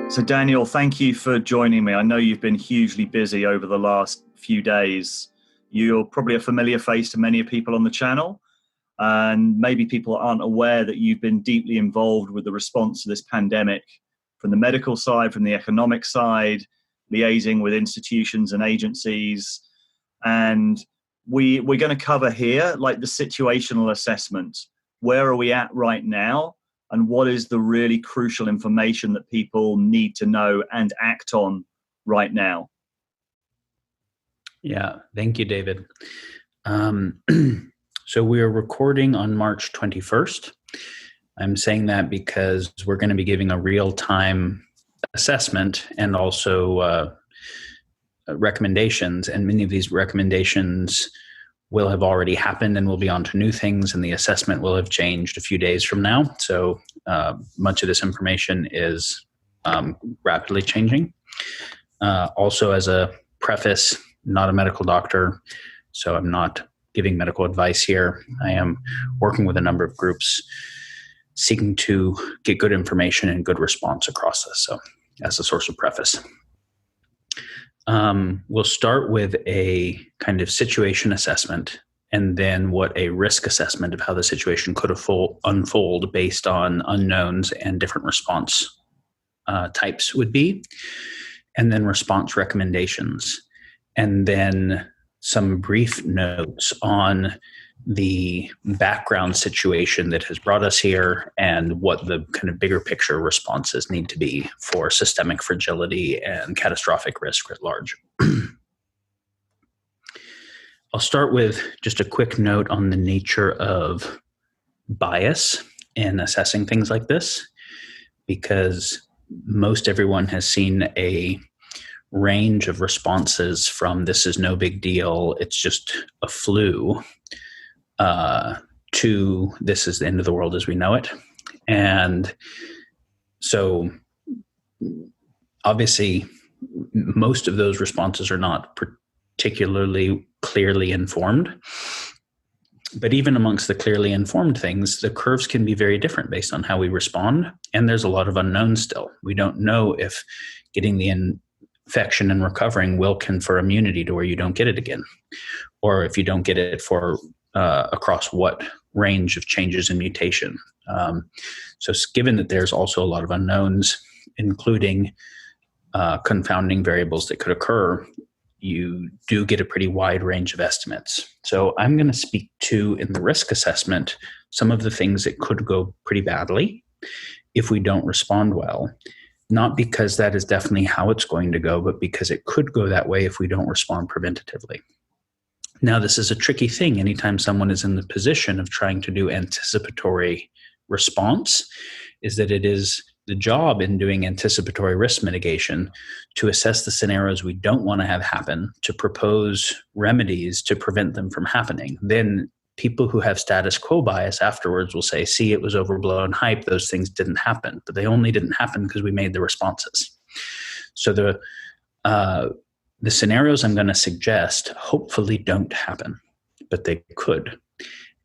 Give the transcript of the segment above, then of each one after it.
So Daniel, thank you for joining me. I know you've been hugely busy over the last few days. You're probably a familiar face to many people on the channel, and maybe people aren't aware that you've been deeply involved with the response to this pandemic from the medical side, from the economic side, liaising with institutions and agencies. And we're going to cover here like the situational assessment. Where are we at right now? And what is the really crucial information that people need to know and act on right now? Yeah, thank you, David. So we are recording on March 21st. I'm saying that because we're going to be giving a real-time assessment and also recommendations. And many of these recommendations will have already happened and we'll be on to new things, and the assessment will have changed a few days from now. So much of this information is rapidly changing. Also, as a preface, not a medical doctor, so I'm not giving medical advice here. I am working with a number of groups seeking to get good information and good response across this. So as a source of preface. We'll start with a kind of situation assessment and then what a risk assessment of how the situation could unfold based on unknowns and different response types would be, and then response recommendations, and then some brief notes on the background situation that has brought us here and what the kind of bigger picture responses need to be for systemic fragility and catastrophic risk writ large. I'll start with just a quick note on the nature of bias in assessing things like this, because most everyone has seen a range of responses from this is no big deal, it's just a flu, to this is the end of the world as we know it. And so obviously most of those responses are not particularly clearly informed. But even amongst the clearly informed things, the curves can be very different based on how we respond. And there's a lot of unknowns still. We don't know if getting the infection and recovering will confer immunity to where you don't get it again, or if you don't get it for across what range of changes and mutation. So given that there's also a lot of unknowns, including confounding variables that could occur, you do get a pretty wide range of estimates. So I'm going to speak to, in the risk assessment, some of the things that could go pretty badly if we don't respond well. Not because that is definitely how it's going to go, but because it could go that way if we don't respond preventatively. Now, this is a tricky thing anytime someone is in the position of trying to do anticipatory response, is that it is the job in doing anticipatory risk mitigation to assess the scenarios we don't want to have happen, to propose remedies to prevent them from happening. Then people who have status quo bias afterwards will say, see, it was overblown hype, those things didn't happen, but they only didn't happen because we made the responses. So the scenarios I'm going to suggest hopefully don't happen, but they could.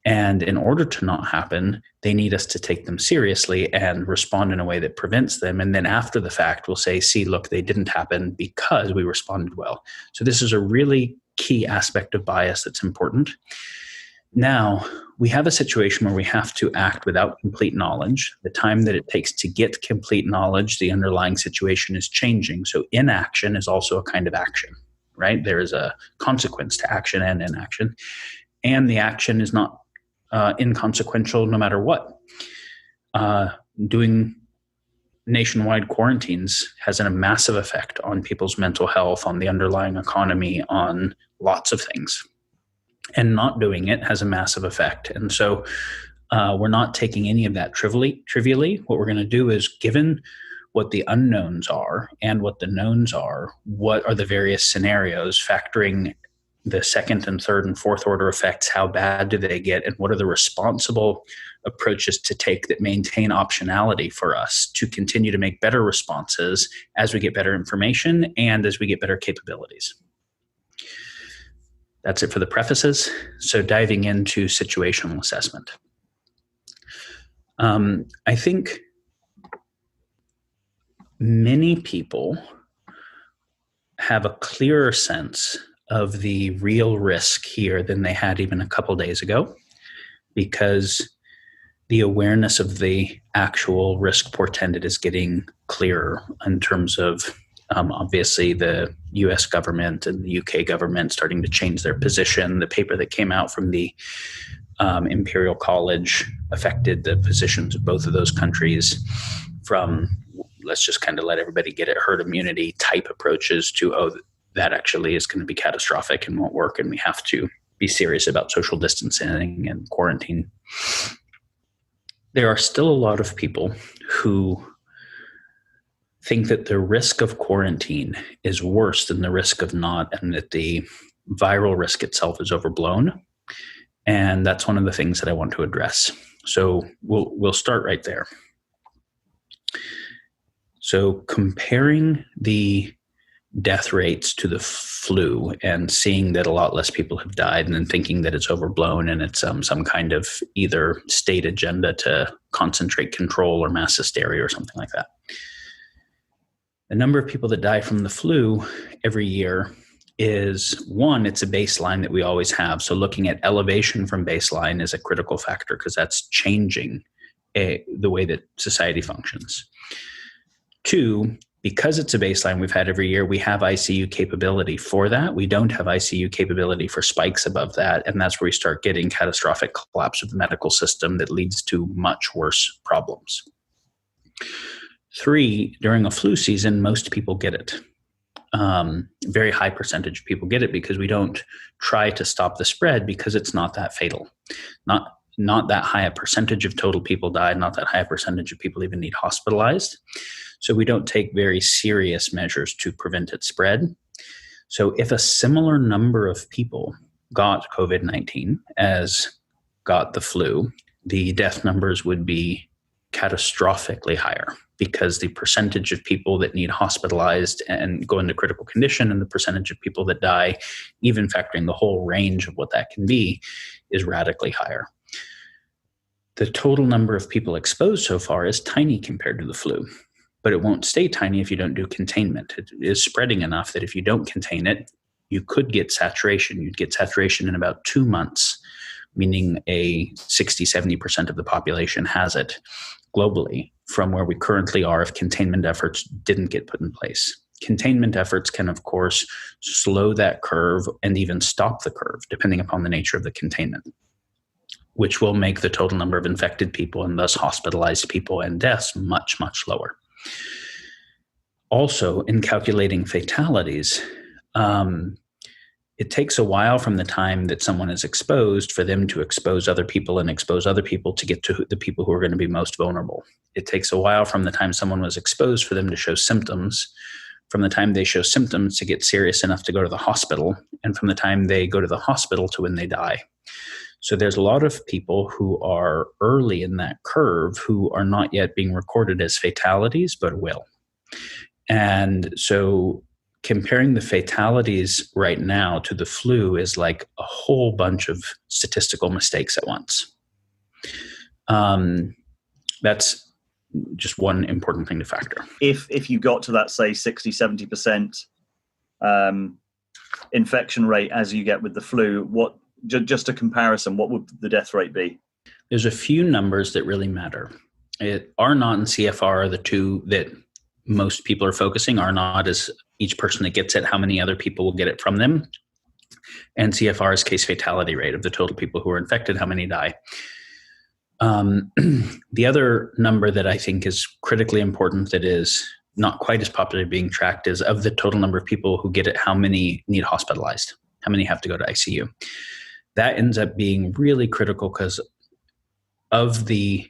And in order to not happen, they need us to take them seriously and respond in a way that prevents them. And then after the fact, we'll say, see, look, they didn't happen because we responded well. So this is a really key aspect of bias that's important. Now, we have a situation where we have to act without complete knowledge. The time that it takes to get complete knowledge, the underlying situation is changing. So inaction is also a kind of action, right? There is a consequence to action and inaction. And the action is not inconsequential no matter what. Doing nationwide quarantines has a massive effect on people's mental health, on the underlying economy, on lots of things. And not doing it has a massive effect. And so we're not taking any of that trivially. What we're going to do is, given what the unknowns are and what the knowns are, what are the various scenarios, factoring the second and third and fourth order effects, how bad do they get, and what are the responsible approaches to take that maintain optionality for us to continue to make better responses as we get better information and as we get better capabilities. That's it for the prefaces. So diving into situational assessment. I think many people have a clearer sense of the real risk here than they had even a couple days ago, because the awareness of the actual risk portended is getting clearer in terms of obviously the US government and the UK government starting to change their position. The paper that came out from the Imperial College affected the positions of both of those countries from, let's just kind of let everybody get it, herd immunity type approaches to, oh, that actually is going to be catastrophic and won't work, and we have to be serious about social distancing and quarantine. There are still a lot of people who think that the risk of quarantine is worse than the risk of not, and that the viral risk itself is overblown. And that's one of the things that I want to address. So we'll start right there. So comparing the death rates to the flu and seeing that a lot less people have died, and then thinking that it's overblown and it's some kind of either state agenda to concentrate control or mass hysteria or something like that. The number of people that die from the flu every year is, one, it's a baseline that we always have. So looking at elevation from baseline is a critical factor because that's changing the way that society functions. Two, because it's a baseline we've had every year, we have ICU capability for that. We don't have ICU capability for spikes above that. And that's where we start getting catastrophic collapse of the medical system that leads to much worse problems. Three, during a flu season, most people get it. Very high percentage of people get it because we don't try to stop the spread because it's not that fatal. Not that high a percentage of total people die, not that high a percentage of people even need hospitalized. So we don't take very serious measures to prevent its spread. So if a similar number of people got COVID-19 as got the flu, the death numbers would be catastrophically higher, because the percentage of people that need hospitalized and go into critical condition and the percentage of people that die, even factoring the whole range of what that can be, is radically higher. The total number of people exposed so far is tiny compared to the flu, but it won't stay tiny if you don't do containment. It is spreading enough that if you don't contain it, you could get saturation. You'd get saturation in about 2 months, meaning a 60-70% of the population has it globally from where we currently are if containment efforts didn't get put in place. Containment efforts can, of course, slow that curve and even stop the curve, depending upon the nature of the containment, which will make the total number of infected people and thus hospitalized people and deaths much, much lower. Also, in calculating fatalities, it takes a while from the time that someone is exposed for them to expose other people and expose other people to get to the people who are going to be most vulnerable. It takes a while from the time someone was exposed for them to show symptoms, from the time they show symptoms to get serious enough to go to the hospital, and from the time they go to the hospital to when they die. So there's a lot of people who are early in that curve who are not yet being recorded as fatalities, but will. And so comparing the fatalities right now to the flu is like a whole bunch of statistical mistakes at once. That's just one important thing to factor. If you got to that, say, 60-70% infection rate as you get with the flu, what, just a comparison, what would the death rate be? There's a few numbers that really matter. R0 and CFR are the two that most people are focusing. R0 is each person that gets it, how many other people will get it from them. And CFR is case fatality rate of the total people who are infected, how many die. The other number that I think is critically important that is not quite as popularly being tracked is of the total number of people who get it, how many need hospitalized, how many have to go to ICU. That ends up being really critical because of the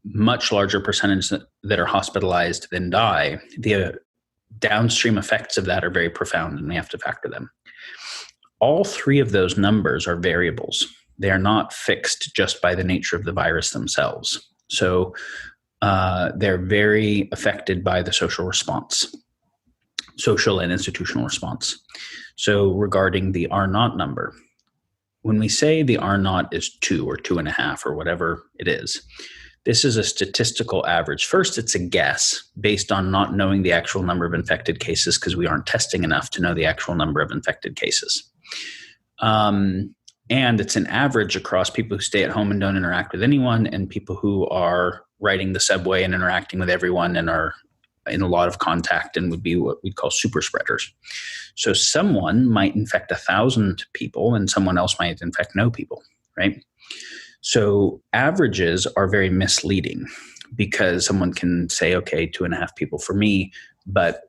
much larger percentage that are hospitalized than die, the downstream effects of that are very profound, and we have to factor them. All three of those numbers are variables. They are not fixed just by the nature of the virus themselves. So they're very affected by the social response, social and institutional response. So regarding the R0 number, when we say the R0 is 2 or 2.5 or whatever it is, This is a statistical average. First, it's a guess based on not knowing the actual number of infected cases because we aren't testing enough to know the actual number of infected cases. And it's an average across people who stay at home and don't interact with anyone and people who are riding the subway and interacting with everyone and are in a lot of contact and would be what we'd call super spreaders. So someone might infect 1,000 people and someone else might infect no people, right? So averages are very misleading because someone can say, okay, 2.5 people for me, but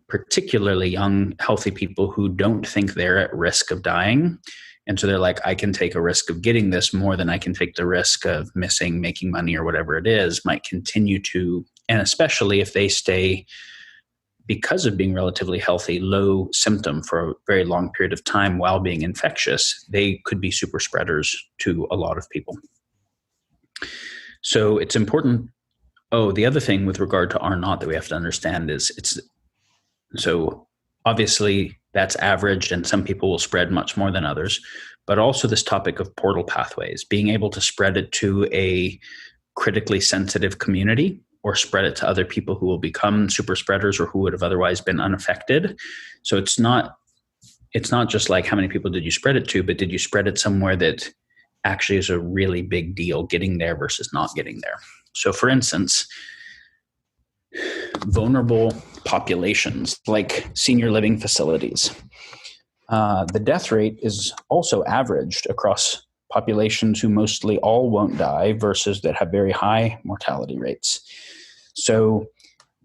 particularly young, healthy people who don't think they're at risk of dying. And so they're like, I can take a risk of getting this more than I can take the risk of missing, making money or whatever it is, might continue to, and especially if they stay, because of being relatively healthy, low symptom for a very long period of time while being infectious, they could be super spreaders to a lot of people. So it's important. Oh, the other thing with regard to R naught that we have to understand is so obviously that's averaged and some people will spread much more than others, but also this topic of portal pathways, being able to spread it to a critically sensitive community or spread it to other people who will become super spreaders or who would have otherwise been unaffected. So it's not just like how many people did you spread it to, but did you spread it somewhere that actually is a really big deal getting there versus not getting there. So for instance, vulnerable populations like senior living facilities. The death rate is also averaged across populations who mostly all won't die versus that have very high mortality rates. So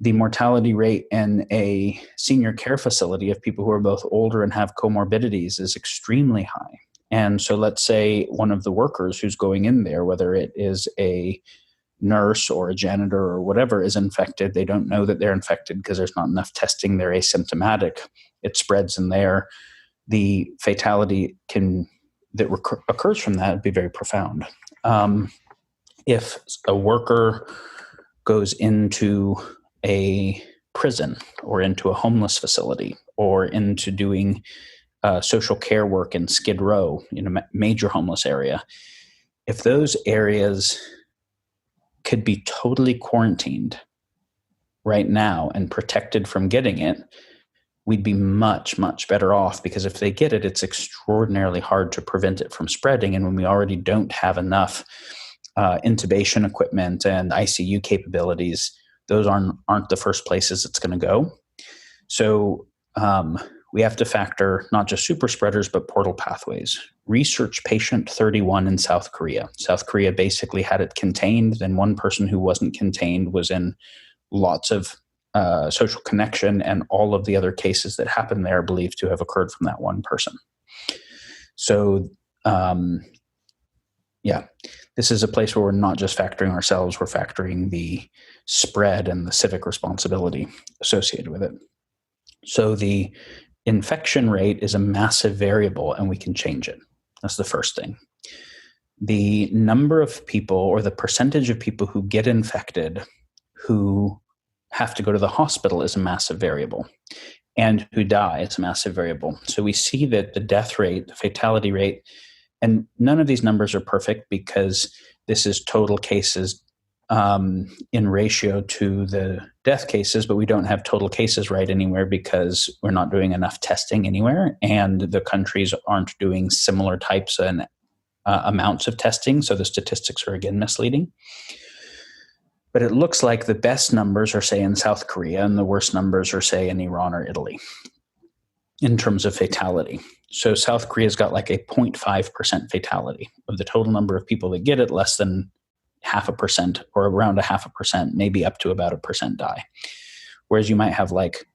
the mortality rate in a senior care facility of people who are both older and have comorbidities is extremely high. And so let's say one of the workers who's going in there, whether it is a nurse or a janitor or whatever, is infected. They don't know that they're infected because there's not enough testing. They're asymptomatic. It spreads in there. The fatality that occurs from that would be very profound. If a worker goes into a prison or into a homeless facility or into doing social care work in Skid Row, in a major homeless area, if those areas could be totally quarantined right now and protected from getting it, we'd be much, much better off, because if they get it, it's extraordinarily hard to prevent it from spreading. And when we already don't have enough intubation equipment and ICU capabilities, those aren't the first places it's going to go. So we have to factor not just super spreaders, but portal pathways. Research patient 31 in South Korea. South Korea basically had it contained. Then one person who wasn't contained was in lots of social connection, and all of the other cases that happened there are believed to have occurred from that one person. So, this is a place where we're not just factoring ourselves, we're factoring the spread and the civic responsibility associated with it. So the infection rate is a massive variable, and we can change it. That's the first thing. The number of people, or the percentage of people who get infected who have to go to the hospital, is a massive variable, and who die is a massive variable. So we see that the death rate, the fatality rate, and none of these numbers are perfect because this is total cases in ratio to the death cases, but we don't have total cases right anywhere because we're not doing enough testing anywhere, and the countries aren't doing similar types and amounts of testing. So the statistics are again misleading. But it looks like the best numbers are, say, in South Korea, and the worst numbers are, say, in Iran or Italy in terms of fatality. So South Korea's got like a 0.5% fatality of the total number of people that get it. Less than 0.5% or around 0.5%, maybe up to about 1% die. Whereas you might have like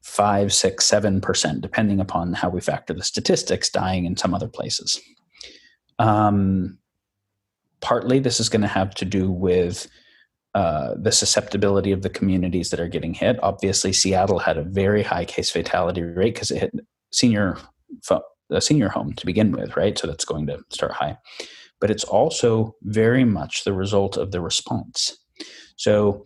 5, 6, 7%, depending upon how we factor the statistics, dying in some other places. Partly this is going to have to do with the susceptibility of the communities that are getting hit. Obviously, Seattle had a very high case fatality rate because it hit a senior home to begin with, right? So that's going to start high. But it's also very much the result of the response. So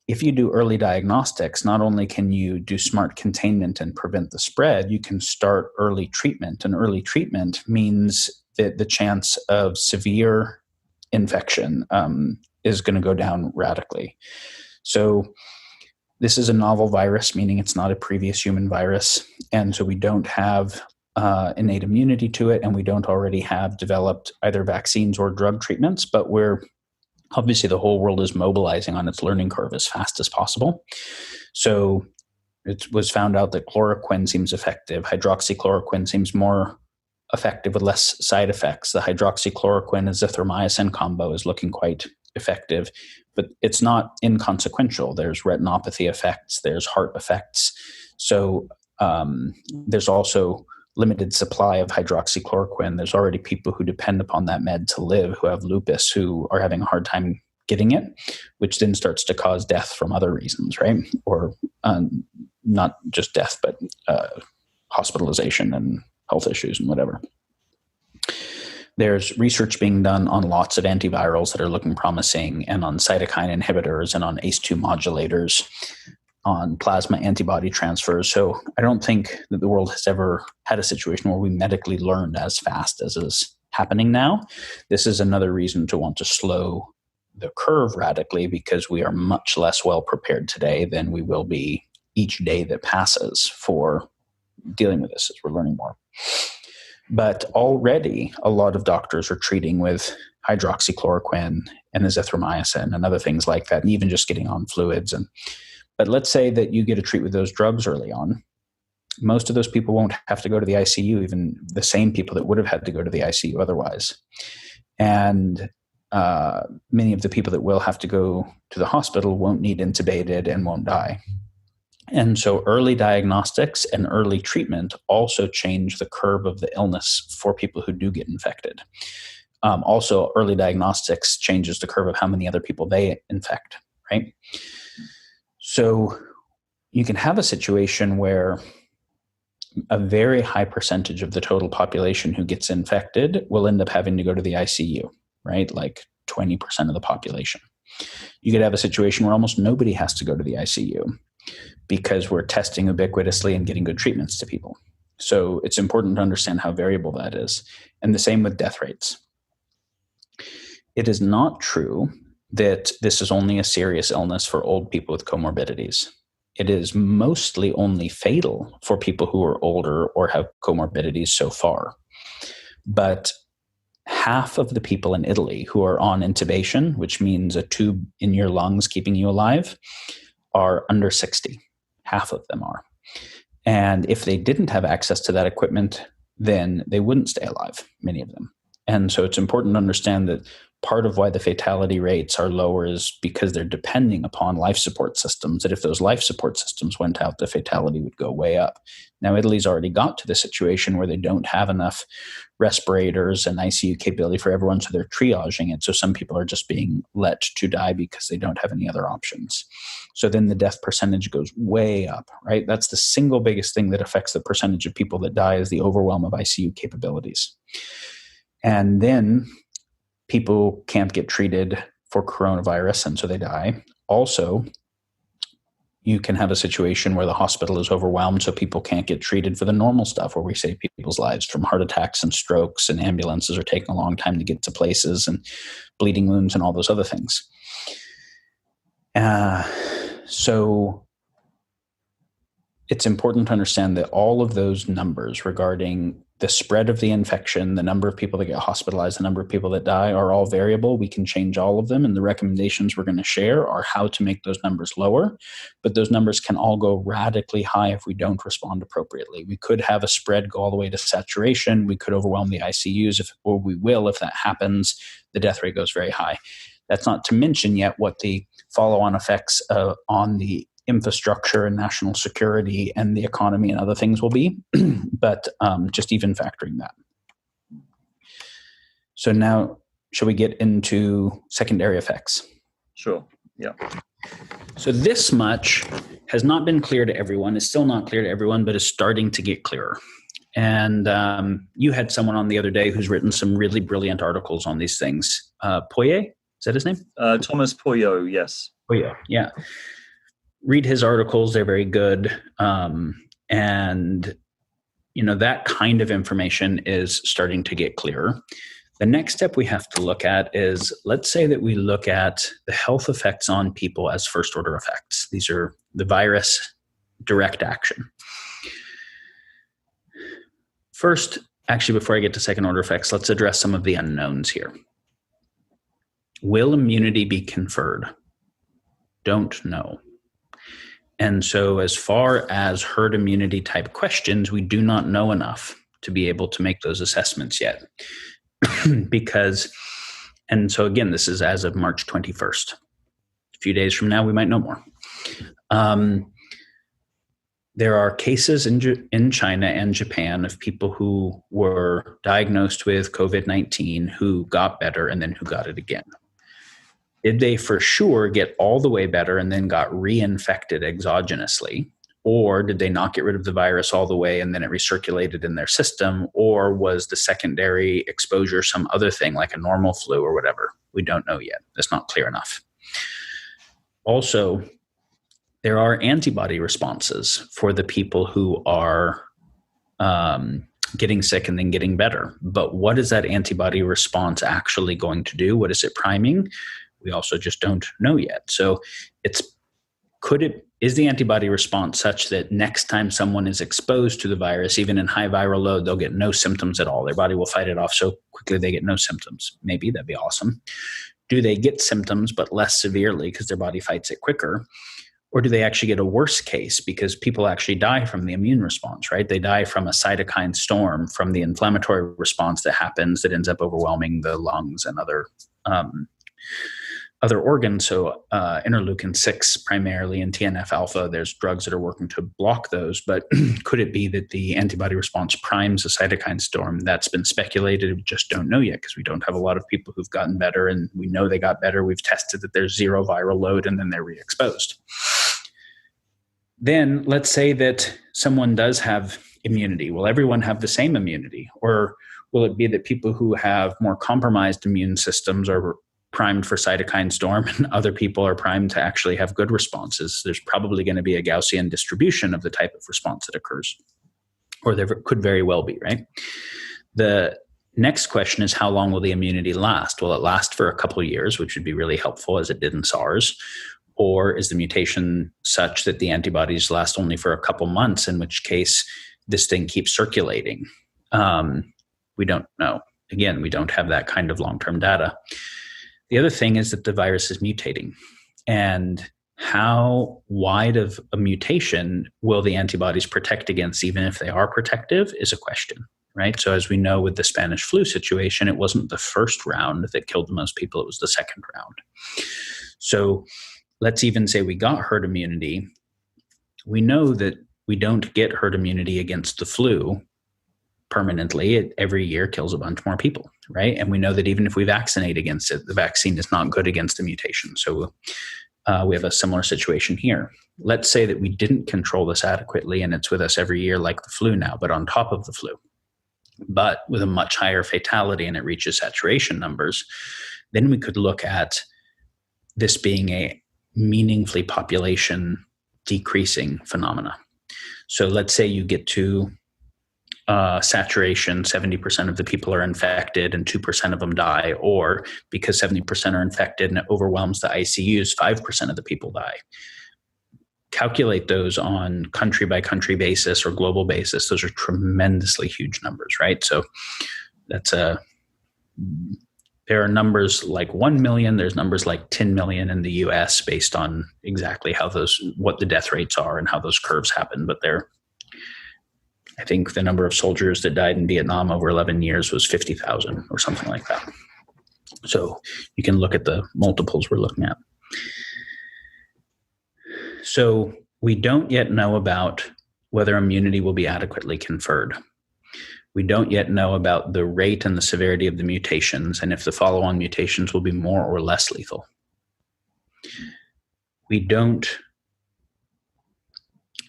if you do early diagnostics, not only can you do smart containment and prevent the spread, you can start early treatment. And early treatment means that the chance of severe infection, is going to go down radically. So this is a novel virus, meaning it's not a previous human virus. And so we don't have innate immunity to it, and we don't already have developed either vaccines or drug treatments, but obviously the whole world is mobilizing on its learning curve as fast as possible. So it was found out that chloroquine seems effective. Hydroxychloroquine seems more effective with less side effects. The hydroxychloroquine azithromycin combo is looking quite effective, but it's not inconsequential. There's retinopathy effects, there's heart effects. So there's also limited supply of hydroxychloroquine. There's already people who depend upon that med to live, who have lupus, who are having a hard time getting it, which then starts to cause death from other reasons, right? Or not just death, but hospitalization and health issues and whatever. There's research being done on lots of antivirals that are looking promising, and on cytokine inhibitors and on ACE2 modulators, on plasma antibody transfers. So I don't think that the world has ever had a situation where we medically learned as fast as is happening now. This is another reason to want to slow the curve radically, because we are much less well prepared today than we will be each day that passes for dealing with this as we're learning more. But already a lot of doctors are treating with hydroxychloroquine and azithromycin and other things like that, and even just getting on fluids. But let's say that you get a treat with those drugs early on. Most of those people won't have to go to the ICU, even the same people that would have had to go to the ICU otherwise. And many of the people that will have to go to the hospital won't need intubated and won't die. And so early diagnostics and early treatment also change the curve of the illness for people who do get infected. Also, early diagnostics changes the curve of how many other people they infect, right? So you can have a situation where a very high percentage of the total population who gets infected will end up having to go to the ICU, right? Like 20% of the population. You could have a situation where almost nobody has to go to the ICU because we're testing ubiquitously and getting good treatments to people. So it's important to understand how variable that is. And the same with death rates. It is not true that this is only a serious illness for old people with comorbidities. It is mostly only fatal for people who are older or have comorbidities so far. But half of the people in Italy who are on intubation, which means a tube in your lungs keeping you alive, are under 60. Half of them are. And if they didn't have access to that equipment, then they wouldn't stay alive, many of them. And so it's important to understand that part of why the fatality rates are lower is because they're depending upon life support systems, that if those life support systems went out, the fatality would go way up. Now, Italy's already got to the situation where they don't have enough respirators and ICU capability for everyone, so they're triaging it. So some people are just being let to die because they don't have any other options. So then the death percentage goes way up, right? That's the single biggest thing that affects the percentage of people that die, is the overwhelm of ICU capabilities. And then people can't get treated for coronavirus, and so they die. Also, you can have a situation where the hospital is overwhelmed, so people can't get treated for the normal stuff where we save people's lives from heart attacks and strokes, and ambulances are taking a long time to get to places, and bleeding wounds and all those other things. So it's important to understand that all of those numbers regarding the spread of the infection, the number of people that get hospitalized, the number of people that die, are all variable. We can change all of them, and the recommendations we're going to share are how to make those numbers lower. But those numbers can all go radically high if we don't respond appropriately. We could have a spread go all the way to saturation. We could overwhelm the ICUs, or we will. If that happens, the death rate goes very high. That's not to mention yet what the follow-on effects on the infrastructure and national security and the economy and other things will be, but just even factoring that. So now, shall we get into secondary effects? Sure, yeah. So this much has not been clear to everyone, is still not clear to everyone, but is starting to get clearer. And you had someone on the other day who's written some really brilliant articles on these things. Poirier, is that his name? Thomas Poirier, yes. Poirier, yeah. Read his articles. They're very good. And, that kind of information is starting to get clearer. The next step we have to look at is, let's say that we look at the health effects on people as first order effects. These are the virus direct action. First, actually, before I get to second order effects, let's address some of the unknowns here. Will immunity be conferred? Don't know. And so as far as herd immunity type questions, we do not know enough to be able to make those assessments yet. And so again, this is as of March 21st. A few days from now, we might know more. There are cases in China and Japan of people who were diagnosed with COVID-19 who got better and then who got it again. Did they for sure get all the way better and then got reinfected exogenously? Or did they not get rid of the virus all the way and then it recirculated in their system? Or was the secondary exposure some other thing like a normal flu or whatever? We don't know yet. That's not clear enough. Also, there are antibody responses for the people who are getting sick and then getting better. But what is that antibody response actually going to do? What is it priming? We also just don't know yet. So is the antibody response such that next time someone is exposed to the virus, even in high viral load, they'll get no symptoms at all? Their body will fight it off so quickly they get no symptoms. Maybe that'd be awesome. Do they get symptoms but less severely because their body fights it quicker? Or do they actually get a worse case because people actually die from the immune response, right? They die from a cytokine storm, from the inflammatory response that happens that ends up overwhelming the lungs and other organs. So interleukin-6 primarily and TNF-alpha, there's drugs that are working to block those. But could it be that the antibody response primes a cytokine storm? That's been speculated. We just don't know yet because we don't have a lot of people who've gotten better, and we know they got better. We've tested that there's zero viral load and then they're re-exposed. Then let's say that someone does have immunity. Will everyone have the same immunity? Or will it be that people who have more compromised immune systems are primed for cytokine storm and other people are primed to actually have good responses? There's probably going to be a Gaussian distribution of the type of response that occurs, or there could very well be, right? The next question is, how long will the immunity last? Will it last for a couple of years, which would be really helpful as it did in SARS? Or is the mutation such that the antibodies last only for a couple months, in which case this thing keeps circulating? We don't know. Again, we don't have that kind of long-term data. The other thing is that the virus is mutating. And how wide of a mutation will the antibodies protect against, even if they are protective, is a question, right? So as we know with the Spanish flu situation, it wasn't the first round that killed the most people, it was the second round. So let's even say we got herd immunity. We know that we don't get herd immunity against the flu permanently. It every year kills a bunch more people, right? And we know that even if we vaccinate against it, the vaccine is not good against the mutation. So we have a similar situation here. Let's say that we didn't control this adequately and it's with us every year like the flu now, but on top of the flu, but with a much higher fatality and it reaches saturation numbers. Then we could look at this being a meaningfully population decreasing phenomena. So let's say you get to saturation, 70% of the people are infected and 2% of them die, or because 70% are infected and it overwhelms the ICUs, 5% of the people die. Calculate those on country by country basis or global basis. Those are tremendously huge numbers, right? So there are numbers like 1 million, there's numbers like 10 million in the US based on exactly what the death rates are and how those curves happen. But I think the number of soldiers that died in Vietnam over 11 years was 50,000 or something like that. So you can look at the multiples we're looking at. So we don't yet know about whether immunity will be adequately conferred. We don't yet know about the rate and the severity of the mutations and if the follow-on mutations will be more or less lethal. We don't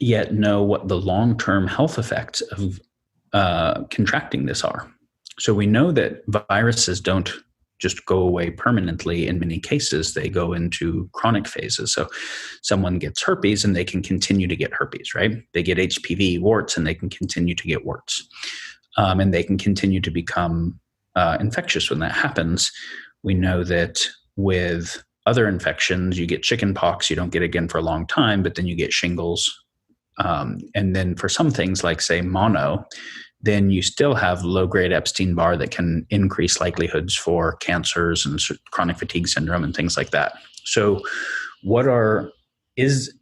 yet know what the long-term health effects of contracting this are. So we know that viruses don't just go away permanently. In many cases, they go into chronic phases. So someone gets herpes and they can continue to get herpes, right? They get HPV, warts, and they can continue to get warts. And they can continue to become infectious when that happens. We know that with other infections, you get chicken pox, you don't get it again for a long time, but then you get shingles. And then for some things like, say, mono, then you still have low-grade Epstein-Barr that can increase likelihoods for cancers and chronic fatigue syndrome and things like that. So is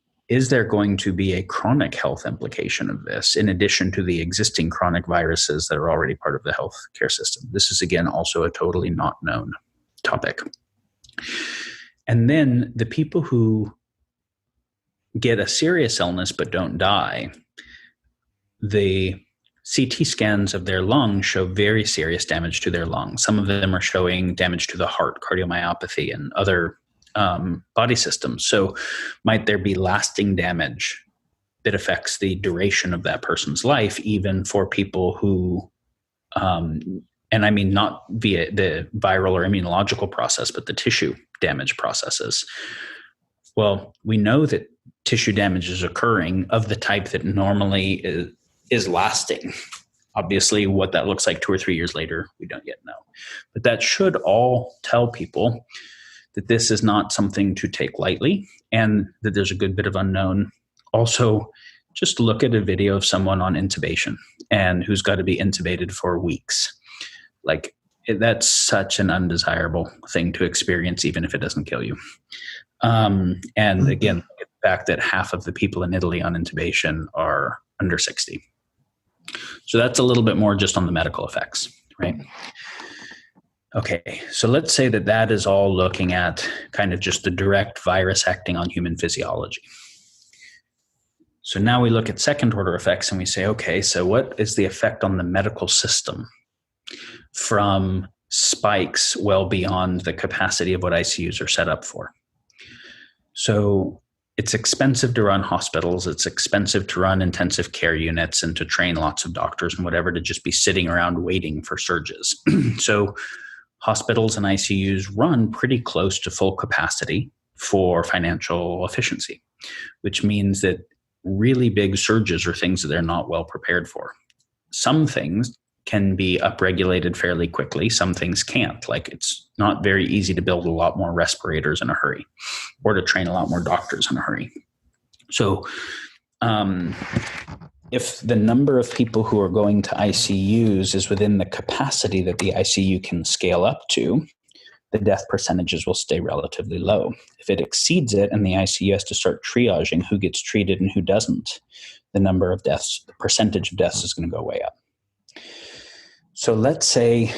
there going to be a chronic health implication of this in addition to the existing chronic viruses that are already part of the healthcare system? This is, again, also a totally not known topic. And then the people who get a serious illness but don't die, the CT scans of their lungs show very serious damage to their lungs. Some of them are showing damage to the heart, cardiomyopathy, and other body systems. So might there be lasting damage that affects the duration of that person's life, even for people who, and I mean not via the viral or immunological process, but the tissue damage processes. Well, we know that tissue damage is occurring of the type that normally is lasting. Obviously, what that looks like 2 or 3 years later, we don't yet know. But that should all tell people that this is not something to take lightly and that there's a good bit of unknown. Also, just look at a video of someone on intubation and who's got to be intubated for weeks. Like, that's such an undesirable thing to experience, even if it doesn't kill you. And again, the fact that half of the people in Italy on intubation are under 60. So that's a little bit more just on the medical effects, right? Okay, so let's say that is all looking at kind of just the direct virus acting on human physiology. So now we look at second order effects and we say, okay, so what is the effect on the medical system from spikes well beyond the capacity of what ICUs are set up for? So it's expensive to run hospitals. It's expensive to run intensive care units and to train lots of doctors and whatever to just be sitting around waiting for surges. So hospitals and ICUs run pretty close to full capacity for financial efficiency, which means that really big surges are things that they're not well prepared for. Some things can be upregulated fairly quickly. Some things can't. Like, it's not very easy to build a lot more respirators in a hurry or to train a lot more doctors in a hurry. So if the number of people who are going to ICUs is within the capacity that the ICU can scale up to, the death percentages will stay relatively low. If it exceeds it and the ICU has to start triaging who gets treated and who doesn't, the number of deaths, the percentage of deaths is going to go way up. So let's say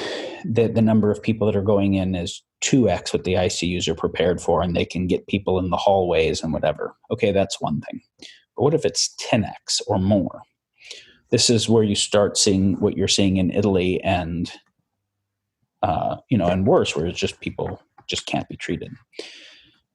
that the number of people that are going in is 2x what the ICUs are prepared for, and they can get people in the hallways and whatever. Okay, that's one thing. But what if it's 10x or more? This is where you start seeing what you're seeing in Italy and, and worse, where it's just people just can't be treated.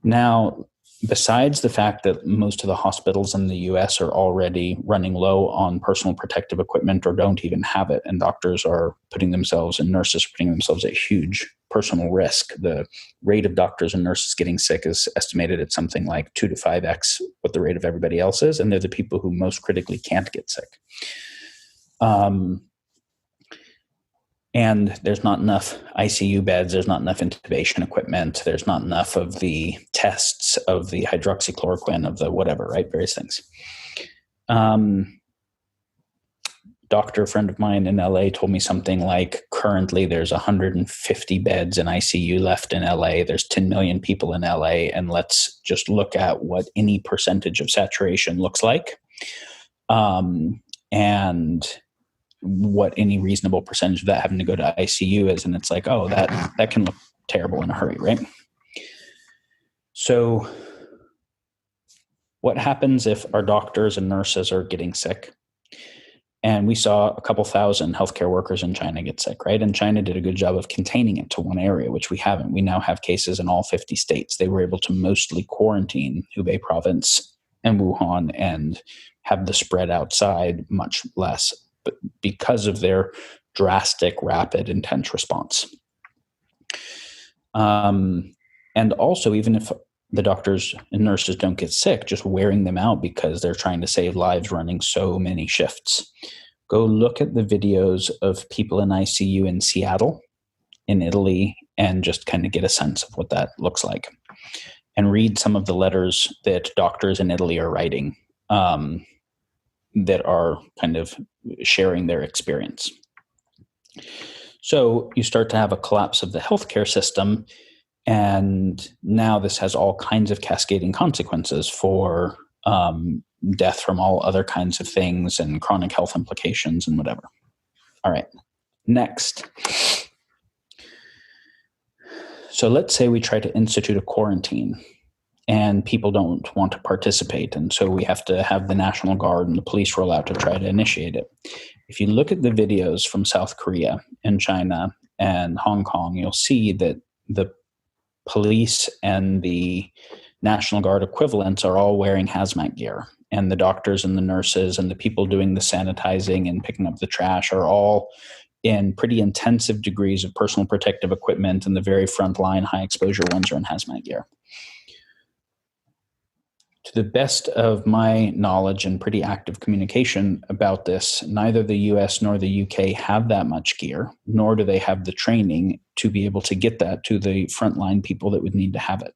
Now, besides the fact that most of the hospitals in the US are already running low on personal protective equipment or don't even have it, and doctors are putting themselves and nurses are putting themselves at huge personal risk. The rate of doctors and nurses getting sick is estimated at something like 2 to 5x what the rate of everybody else is, and they're the people who most critically can't get sick. And there's not enough ICU beds, there's not enough intubation equipment, there's not enough of the tests of the hydroxychloroquine, of the whatever, right? Various things. Doctor friend of mine in LA told me something like, currently there's 150 beds in ICU left in LA. There's 10 million people in LA, and let's just look at what any percentage of saturation looks like. And what any reasonable percentage of that having to go to ICU is. And it's like, oh, that can look terrible in a hurry, right? So what happens if our doctors and nurses are getting sick? And we saw a couple thousand healthcare workers in China get sick, right? And China did a good job of containing it to one area, which we haven't. We now have cases in all 50 states. They were able to mostly quarantine Hubei province and Wuhan and have the spread outside much less, but because of their drastic, rapid, intense response. And also, even if the doctors and nurses don't get sick, just wearing them out because they're trying to save lives running so many shifts. Go look at the videos of people in ICU in Seattle in Italy and just kind of get a sense of what that looks like, and read some of the letters that doctors in Italy are writing that are kind of sharing their experience. So you start to have a collapse of the healthcare system, and now this has all kinds of cascading consequences for death from all other kinds of things and chronic health implications and whatever. All right, next. So let's say we try to institute a quarantine and people don't want to participate. And so we have to have the National Guard and the police roll out to try to initiate it. If you look at the videos from South Korea and China and Hong Kong, you'll see that the police and the National Guard equivalents are all wearing hazmat gear. And the doctors and the nurses and the people doing the sanitizing and picking up the trash are all in pretty intensive degrees of personal protective equipment, and the very front line high exposure ones are in hazmat gear. To the best of my knowledge and pretty active communication about this, neither the US nor the UK have that much gear, nor do they have the training to be able to get that to the frontline people that would need to have it.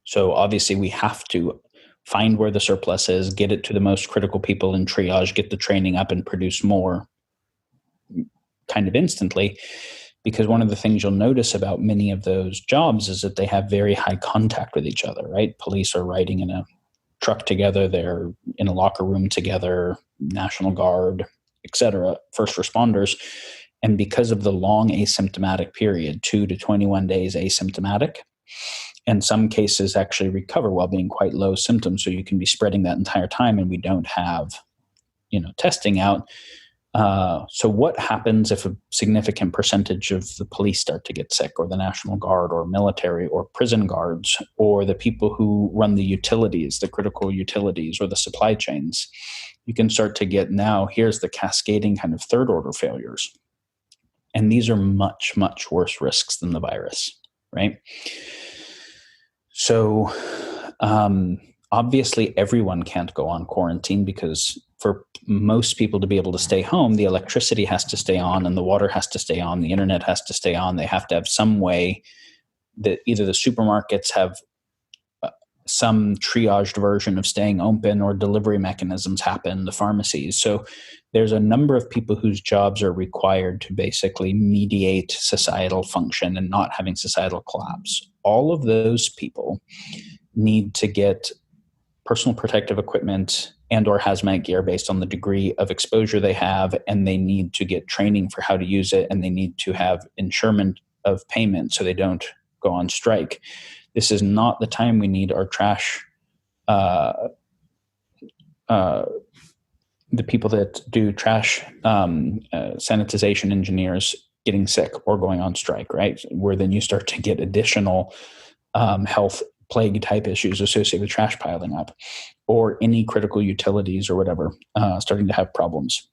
So obviously we have to find where the surplus is, get it to the most critical people in triage, get the training up and produce more kind of instantly. Because one of the things you'll notice about many of those jobs is that they have very high contact with each other, right? Police are riding in a truck together, they're in a locker room together, National Guard, etc., first responders. And because of the long asymptomatic period, 2 to 21 days asymptomatic, and some cases actually recover while being quite low symptoms, so you can be spreading that entire time, and we don't have, testing out. So what happens if a significant percentage of the police start to get sick, or the National Guard, or military, or prison guards, or the people who run the utilities, the critical utilities, or the supply chains? You can start to get, now here's the cascading kind of third order failures. And these are much, much worse risks than the virus, right? So obviously everyone can't go on quarantine, because for most people to be able to stay home, the electricity has to stay on and the water has to stay on, the internet has to stay on. They have to have some way that either the supermarkets have some triaged version of staying open, or delivery mechanisms happen, the pharmacies. So there's a number of people whose jobs are required to basically mediate societal function and not having societal collapse. All of those people need to get personal protective equipment and or hazmat gear based on the degree of exposure they have, and they need to get training for how to use it, and they need to have insurement of payment so they don't go on strike. This is not the time we need our trash, the people that do trash sanitization engineers getting sick or going on strike, right? Where then you start to get additional health plague type issues associated with trash piling up, or any critical utilities or whatever starting to have problems.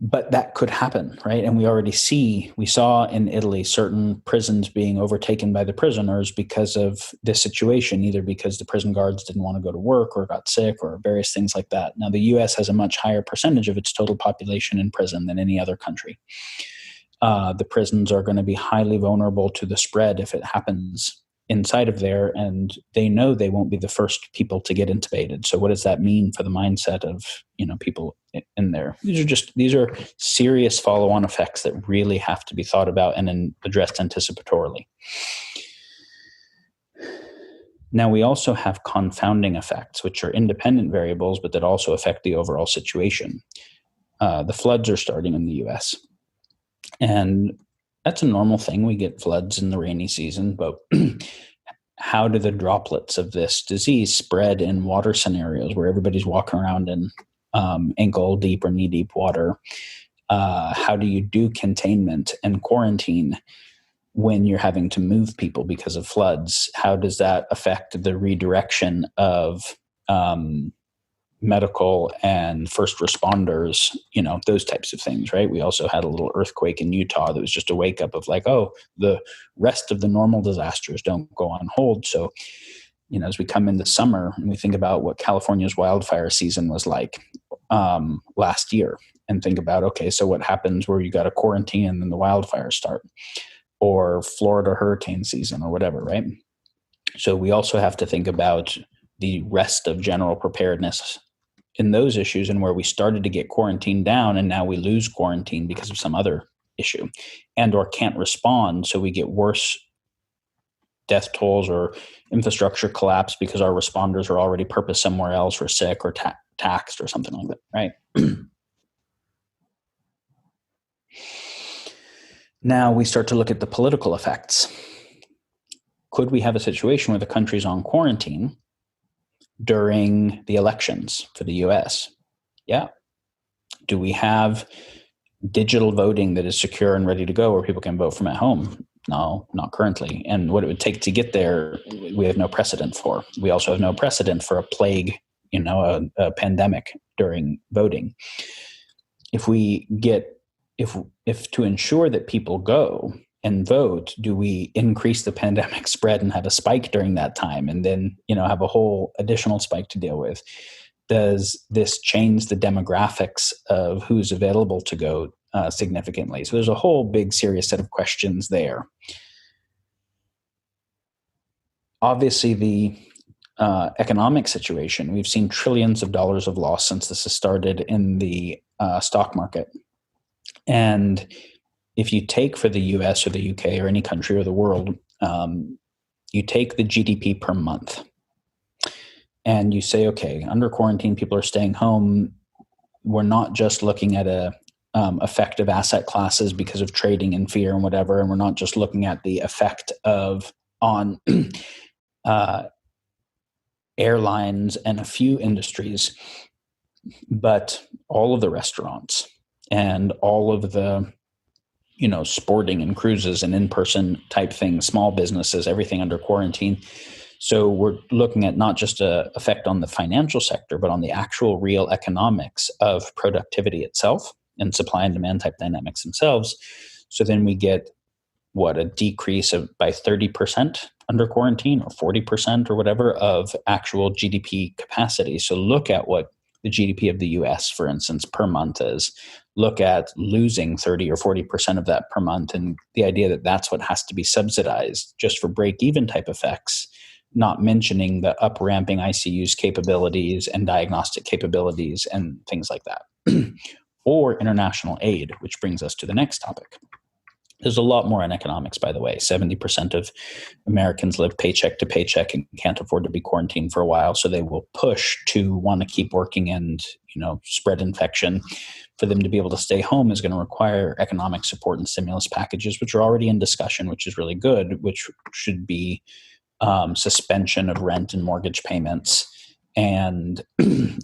But that could happen, right? And we saw in Italy certain prisons being overtaken by the prisoners because of this situation, either because the prison guards didn't want to go to work or got sick or various things like that. Now, the US has a much higher percentage of its total population in prison than any other country. The prisons are going to be highly vulnerable to the spread if it happens inside of there, and they know they won't be the first people to get intubated. So what does that mean for the mindset of people in there? These are serious follow-on effects that really have to be thought about and addressed anticipatorily. Now, we also have confounding effects, which are independent variables, but that also affect the overall situation. The floods are starting in the US, and that's a normal thing. We get floods in the rainy season, but how do the droplets of this disease spread in water scenarios where everybody's walking around in ankle deep or knee deep water? How do you do containment and quarantine when you're having to move people because of floods? How does that affect the redirection of medical and first responders, those types of things, right? We also had a little earthquake in Utah that was just a wake up of like, oh, the rest of the normal disasters don't go on hold. So, as we come into summer and we think about what California's wildfire season was like last year, and think about, okay, so what happens where you got a quarantine and then the wildfires start, or Florida hurricane season or whatever, right? So we also have to think about the rest of general preparedness in those issues, and where we started to get quarantined down and now we lose quarantine because of some other issue and or can't respond. So we get worse death tolls or infrastructure collapse because our responders are already purposed somewhere else or sick or taxed or something like that, right? Now we start to look at the political effects. Could we have a situation where the country's on quarantine during the elections for the US? Yeah. Do we have digital voting that is secure and ready to go where people can vote from at home? No, not currently. And what it would take to get there, we have no precedent for. We also have no precedent for a plague, a pandemic during voting. If to ensure that people go and vote, do we increase the pandemic spread and have a spike during that time and then, have a whole additional spike to deal with? Does this change the demographics of who's available to go significantly? So there's a whole big serious set of questions there. Obviously, the economic situation, we've seen trillions of dollars of loss since this has started in the stock market. And if you take for the US or the UK or any country or the world, you take the GDP per month and you say, okay, under quarantine, people are staying home. We're not just looking at a effective asset classes because of trading and fear and whatever. And we're not just looking at the effect on airlines and a few industries, but all of the restaurants and all of the, sporting and cruises and in-person type things, small businesses, everything under quarantine. So we're looking at not just an effect on the financial sector, but on the actual real economics of productivity itself and supply and demand type dynamics themselves. So then we get a decrease by 30% under quarantine or 40% or whatever of actual GDP capacity. So look at what the GDP of the US, for instance, per month is. Look at losing 30 or 40% of that per month. And the idea that that's what has to be subsidized just for break-even type effects, not mentioning the up-ramping ICU's capabilities and diagnostic capabilities and things like that. Or international aid, which brings us to the next topic. There's a lot more in economics, by the way. 70% of Americans live paycheck to paycheck and can't afford to be quarantined for a while. So they will push to want to keep working and, spread infection. For them to be able to stay home is going to require economic support and stimulus packages, which are already in discussion, which is really good, which should be suspension of rent and mortgage payments and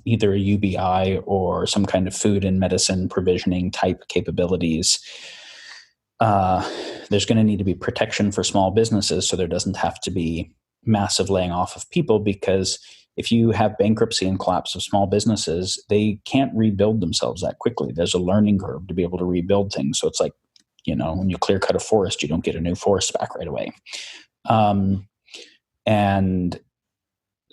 either a UBI or some kind of food and medicine provisioning type capabilities. There's going to need to be protection for small businesses so there doesn't have to be massive laying off of people, because if you have bankruptcy and collapse of small businesses, they can't rebuild themselves that quickly. There's a learning curve to be able to rebuild things. So it's like, when you clear cut a forest, you don't get a new forest back right away. And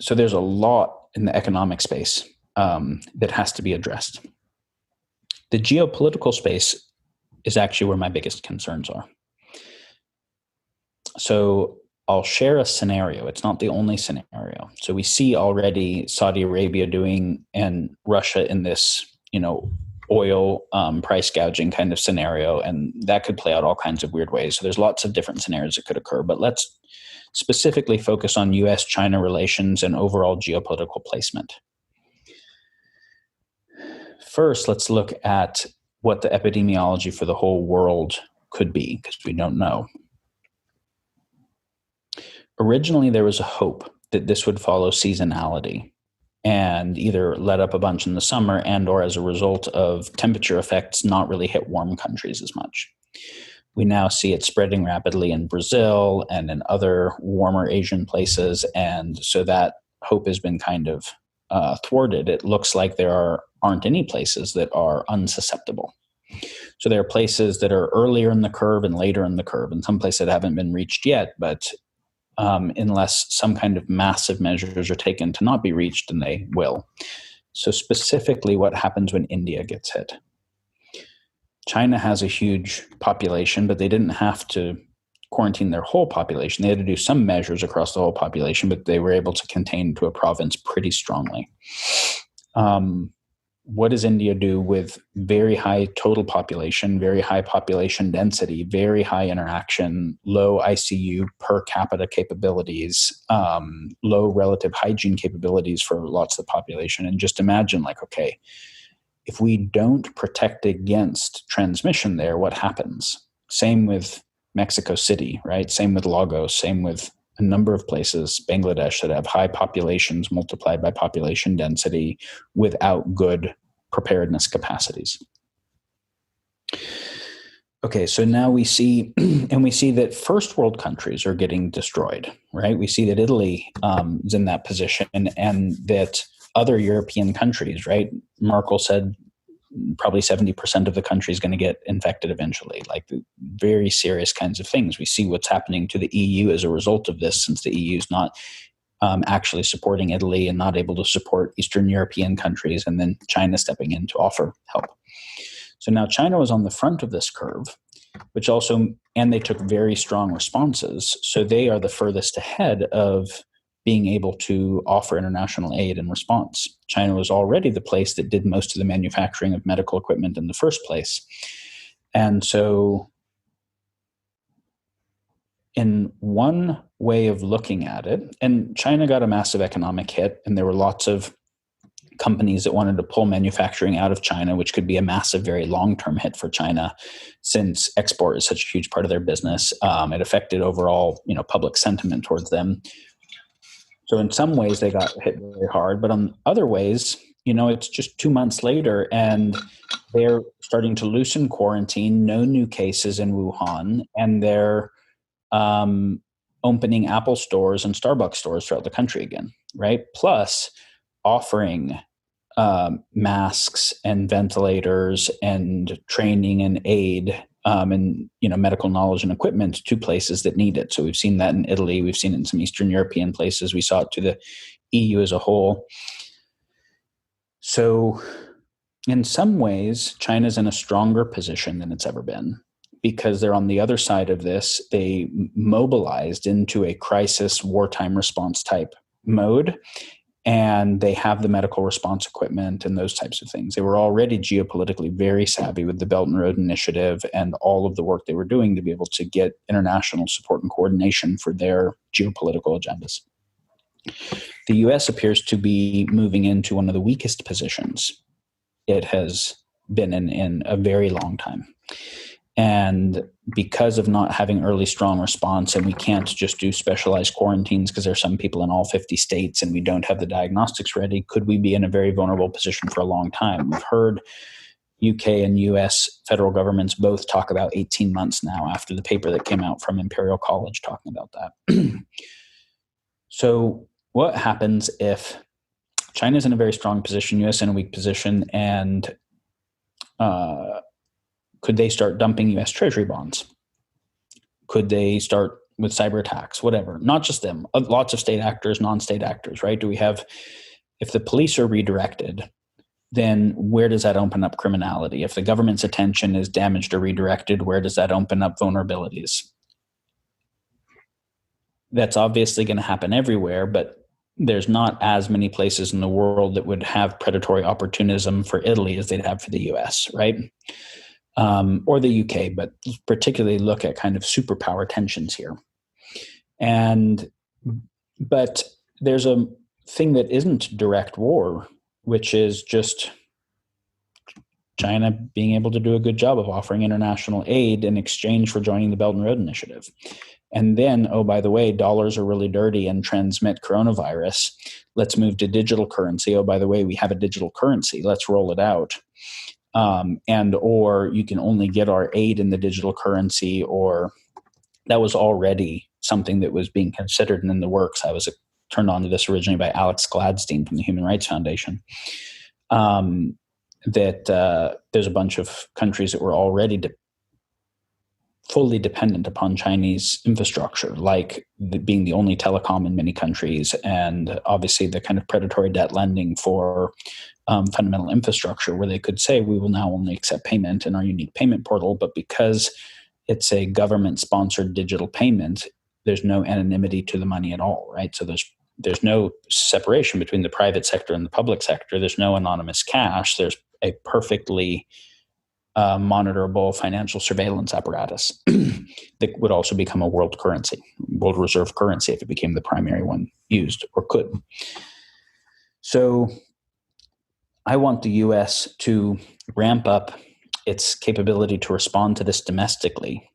so there's a lot in the economic space that has to be addressed. The geopolitical space is actually where my biggest concerns are. So I'll share a scenario. It's not the only scenario. So we see already Saudi Arabia doing and Russia in this, oil price gouging kind of scenario, and that could play out all kinds of weird ways. So there's lots of different scenarios that could occur, but let's specifically focus on US-China relations and overall geopolitical placement. First, let's look at what the epidemiology for the whole world could be, because we don't know. Originally, there was a hope that this would follow seasonality and either let up a bunch in the summer and or as a result of temperature effects not really hit warm countries as much. We now see it spreading rapidly in Brazil and in other warmer Asian places, and so that hope has been kind of thwarted. It looks like there aren't any places that are unsusceptible. So there are places that are earlier in the curve and later in the curve, and some places that haven't been reached yet, but unless some kind of massive measures are taken to not be reached, then they will. So specifically what happens when India gets hit. China has a huge population, but they didn't have to quarantine their whole population. They had to do some measures across the whole population, but they were able to contain to a province pretty strongly. What does India do with very high total population, very high population density, very high interaction, low ICU per capita capabilities, low relative hygiene capabilities for lots of the population? And just imagine, like, okay, if we don't protect against transmission there, what happens? Same with Mexico City, right? Same with Lagos, same with a number of places, Bangladesh, that have high populations multiplied by population density without good preparedness capacities. Okay, so now we see, and we see that first world countries are getting destroyed, right? We see that Italy is in that position, and that other European countries, right? Merkel said probably 70% of the country is going to get infected eventually, like very serious kinds of things. We see what's happening to the EU as a result of this, since the EU is not actually supporting Italy and not able to support Eastern European countries, and then China stepping in to offer help. So now China was on the front of this curve, which also, and they took very strong responses. So they are the furthest ahead of being able to offer international aid in response. China was already the place that did most of the manufacturing of medical equipment in the first place. And so in one way of looking at it, and China got a massive economic hit, and there were lots of companies that wanted to pull manufacturing out of China, which could be a massive, very long-term hit for China, since export is such a huge part of their business. It affected overall, public sentiment towards them. So in some ways they got hit very hard, but on other ways, it's just 2 months later and they're starting to loosen quarantine, no new cases in Wuhan, and they're opening Apple stores and Starbucks stores throughout the country again, right? Plus offering masks and ventilators and training and aid and medical knowledge and equipment to places that need it. So we've seen that in Italy. We've seen it in some Eastern European places. We saw it to the EU as a whole. So in some ways, China's in a stronger position than it's ever been, because they're on the other side of this. They mobilized into a crisis wartime response type mode, and they have the medical response equipment and those types of things. They were already geopolitically very savvy with the Belt and Road Initiative and all of the work they were doing to be able to get international support and coordination for their geopolitical agendas. The U.S. appears to be moving into one of the weakest positions it has been in a very long time. And because of not having early strong response, and we can't just do specialized quarantines because there are some people in all 50 states and we don't have the diagnostics ready, could we be in a very vulnerable position for a long time? We've heard UK and US federal governments both talk about 18 months now, after the paper that came out from Imperial College talking about that. So what happens if China's in a very strong position, US in a weak position, and could they start dumping U.S. Treasury bonds? Could they start with cyber attacks? Whatever. Not just them. Lots of state actors, non-state actors, right? If the police are redirected, then where does that open up criminality? If the government's attention is damaged or redirected, where does that open up vulnerabilities? That's obviously going to happen everywhere, but there's not as many places in the world that would have predatory opportunism for Italy as they'd have for the U.S., right? Or the UK, but particularly look at kind of superpower tensions here. But there's a thing that isn't direct war, which is just China being able to do a good job of offering international aid in exchange for joining the Belt and Road Initiative. And then, oh, by the way, dollars are really dirty and transmit coronavirus. Let's move to digital currency. Oh, by the way, we have a digital currency. Let's roll it out. Or you can only get our aid in the digital currency, or that was already something that was being considered and in the works. I was turned on to this originally by Alex Gladstein from the Human Rights Foundation, that there's a bunch of countries that were already fully dependent upon Chinese infrastructure, like being the only telecom in many countries, and obviously the kind of predatory debt lending for fundamental infrastructure, where they could say, we will now only accept payment in our unique payment portal. But because it's a government-sponsored digital payment, there's no anonymity to the money at all, right? So there's no separation between the private sector and the public sector. There's no anonymous cash. There's a perfectly monitorable financial surveillance apparatus that would also become a world reserve currency, if it became the primary one used, or could. So I want the US to ramp up its capability to respond to this domestically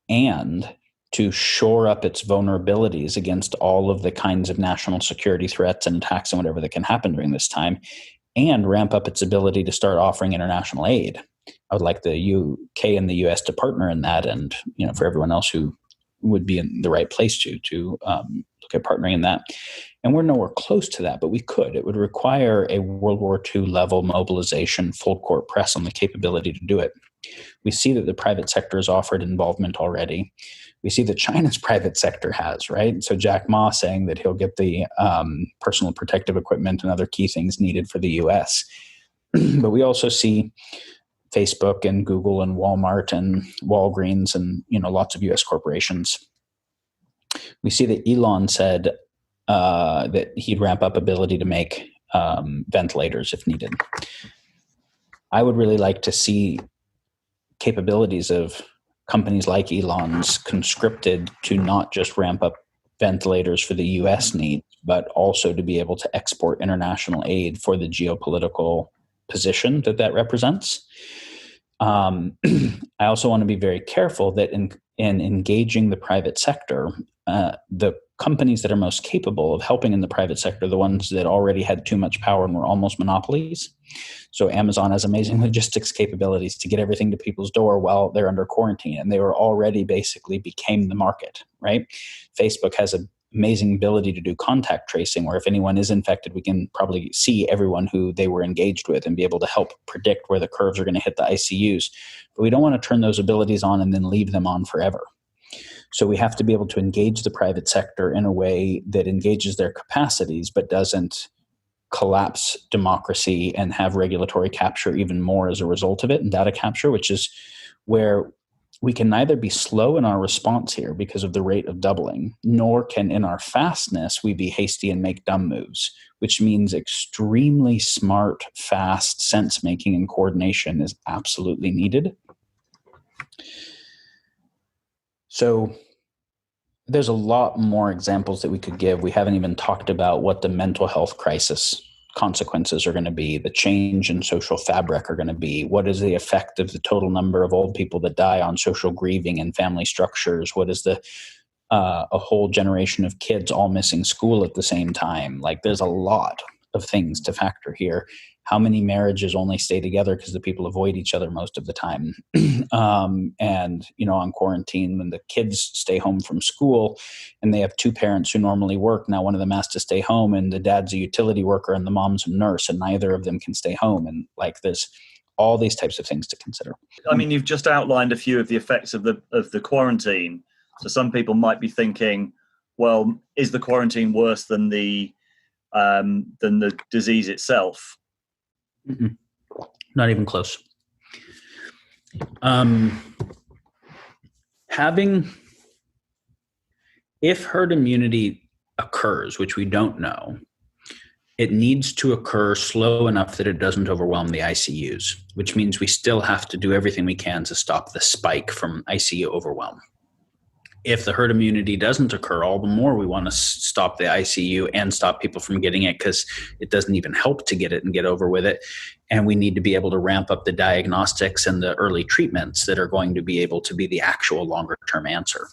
and to shore up its vulnerabilities against all of the kinds of national security threats and attacks and whatever that can happen during this time, and ramp up its ability to start offering international aid. I would like the UK and the US to partner in that, and for everyone else who would be in the right place to look at partnering in that. And we're nowhere close to that, but we could. It would require a World War II level mobilization, full court press on the capability to do it. We see that the private sector has offered involvement already. We see that China's private sector has, right? So Jack Ma saying that he'll get the personal protective equipment and other key things needed for the US. But we also see Facebook and Google and Walmart and Walgreens and lots of US corporations. We see that Elon said that he'd ramp up ability to make ventilators if needed. I would really like to see capabilities of companies like Elon's conscripted to not just ramp up ventilators for the US needs, but also to be able to export international aid for the geopolitical position that represents. I also want to be very careful that in engaging the private sector, the companies that are most capable of helping in the private sector are the ones that already had too much power and were almost monopolies. So Amazon has amazing logistics capabilities to get everything to people's door while they're under quarantine, and they were already basically became the market, right? Facebook has an amazing ability to do contact tracing, where if anyone is infected, we can probably see everyone who they were engaged with and be able to help predict where the curves are going to hit the ICUs. But we don't want to turn those abilities on and then leave them on forever. So we have to be able to engage the private sector in a way that engages their capacities, but doesn't collapse democracy and have regulatory capture even more as a result of it, and data capture, which is where we can neither be slow in our response here because of the rate of doubling, nor can in our fastness we be hasty and make dumb moves, which means extremely smart, fast sense-making and coordination is absolutely needed. So there's a lot more examples that we could give. We haven't even talked about what the mental health crisis consequences are going to be, the change in social fabric are going to be, what is the effect of the total number of old people that die on social grieving and family structures, what is the a whole generation of kids all missing school at the same time. Like there's a lot of things to factor here. How many marriages only stay together because the people avoid each other most of the time? And, on quarantine, when the kids stay home from school and they have two parents who normally work, now one of them has to stay home and the dad's a utility worker and the mom's a nurse and neither of them can stay home. And there's all these types of things to consider. I mean, you've just outlined a few of the effects of the quarantine. So some people might be thinking, well, is the quarantine worse than the disease itself? Mm-mm. Not even close. If herd immunity occurs, which we don't know, it needs to occur slow enough that it doesn't overwhelm the ICUs, which means we still have to do everything we can to stop the spike from ICU overwhelm. If the herd immunity doesn't occur, all the more we want to stop the ICU and stop people from getting it because it doesn't even help to get it and get over with it. And we need to be able to ramp up the diagnostics and the early treatments that are going to be able to be the actual longer term answer.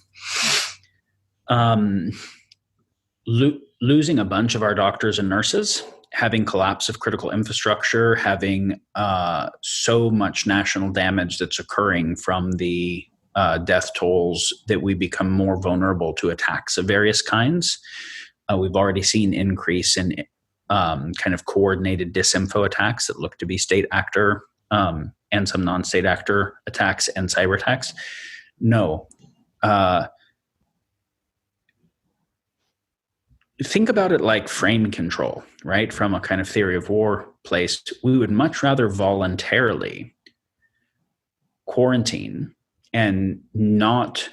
Losing a bunch of our doctors and nurses, having collapse of critical infrastructure, having so much national damage that's occurring from the death tolls that we become more vulnerable to attacks of various kinds. We've already seen increase in kind of coordinated disinfo attacks that look to be state actor and some non-state actor attacks and cyber attacks. No. Think about it like frame control, right? From a kind of theory of war place, we would much rather voluntarily quarantine and not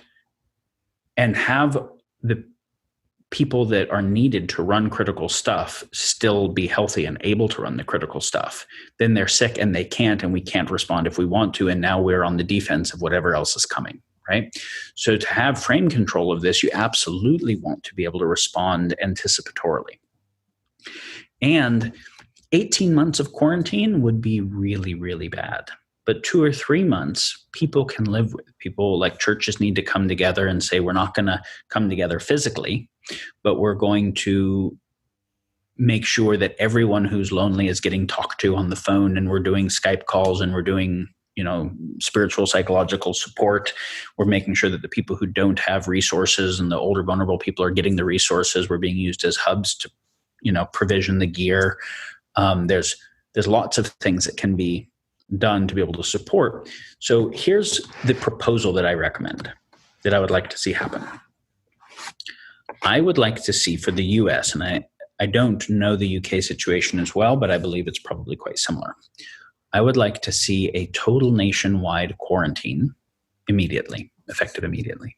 and have the people that are needed to run critical stuff still be healthy and able to run the critical stuff. Then they're sick and they can't, and we can't respond if we want to. And now we're on the defense of whatever else is coming, right? So to have frame control of this, you absolutely want to be able to respond anticipatorily. And 18 months of quarantine would be really, really bad. But 2 or 3 months, people can live with. People like churches need to come together and say, we're not going to come together physically, but we're going to make sure that everyone who's lonely is getting talked to on the phone, and we're doing Skype calls, and we're doing, spiritual, psychological support. We're making sure that the people who don't have resources and the older, vulnerable people are getting the resources. We're being used as hubs to, provision the gear. There's lots of things that can be done to be able to support. So here's the proposal that I recommend, that I would like to see happen. I would like to see for the US, and I don't know the UK situation as well, but I believe it's probably quite similar. I would like to see a total nationwide quarantine effective immediately.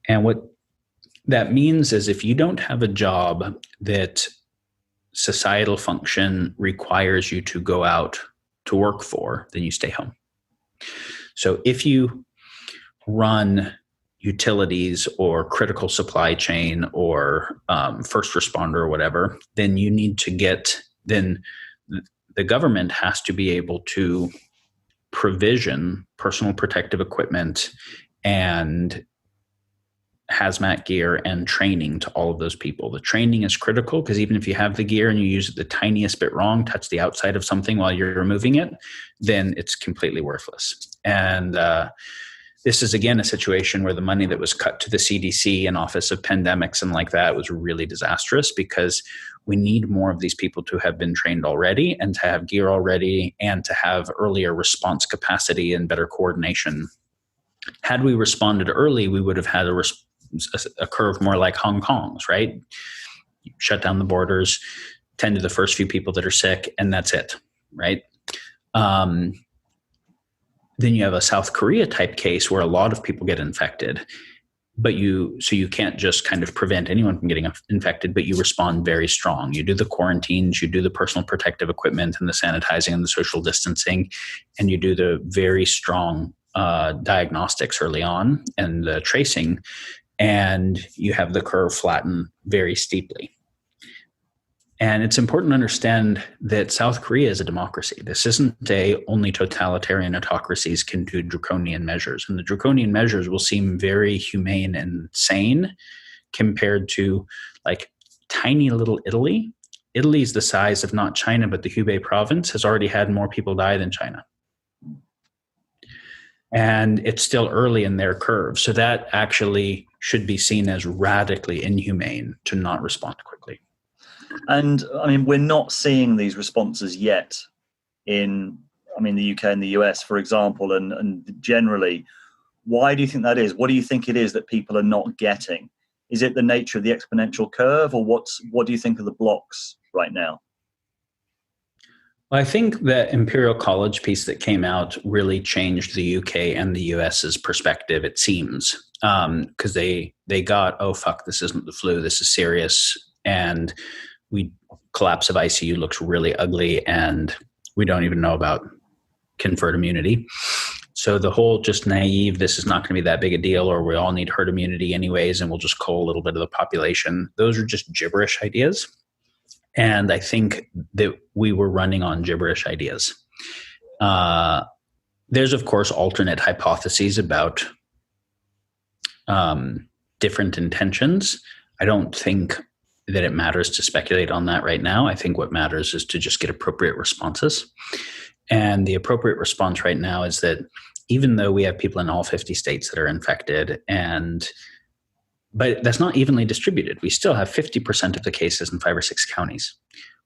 And what that means is if you don't have a job that societal function requires you to go out to work for, then you stay home. So if you run utilities or critical supply chain or first responder or whatever, then you need to then the government has to be able to provision personal protective equipment and hazmat gear and training to all of those people. The training is critical because even if you have the gear and you use it the tiniest bit wrong, touch the outside of something while you're removing it, then it's completely worthless. And this is, again, a situation where the money that was cut to the CDC and Office of Pandemics and like that was really disastrous, because we need more of these people to have been trained already and to have gear already and to have earlier response capacity and better coordination. Had we responded early, we would have had a curve more like Hong Kong's, right? You shut down the borders, tend to the first few people that are sick, and that's it, right? Then you have a South Korea type case where a lot of people get infected, but you can't just kind of prevent anyone from getting infected, but you respond very strong. You do the quarantines, you do the personal protective equipment and the sanitizing and the social distancing, and you do the very strong diagnostics early on and the tracing, and you have the curve flatten very steeply. And it's important to understand that South Korea is a democracy. This isn't only totalitarian autocracies can do draconian measures. And the draconian measures will seem very humane and sane compared to like tiny little Italy. Italy is the size of not China, but the Hubei province has already had more people die than China. And it's still early in their curve. So that actually should be seen as radically inhumane to not respond quickly. And I mean, we're not seeing these responses yet in, the UK and the US, for example, and generally. Why do you think that is? What do you think it is that people are not getting? Is it the nature of the exponential curve, or what do you think are the blocks right now? Well, I think the Imperial College piece that came out really changed the UK and the US's perspective, it seems, because they got, oh, fuck, this isn't the flu, this is serious, and collapse of ICU looks really ugly, and we don't even know about conferred immunity. So the whole just naive, this is not going to be that big a deal, or we all need herd immunity anyways, and we'll just cull a little bit of the population. Those are just gibberish ideas. And I think that we were running on gibberish ideas. There's, of course, alternate hypotheses about different intentions. I don't think that it matters to speculate on that right now. I think what matters is to just get appropriate responses. And the appropriate response right now is that even though we have people in all 50 states that are infected, but that's not evenly distributed. We still have 50% of the cases in 5 or 6 counties.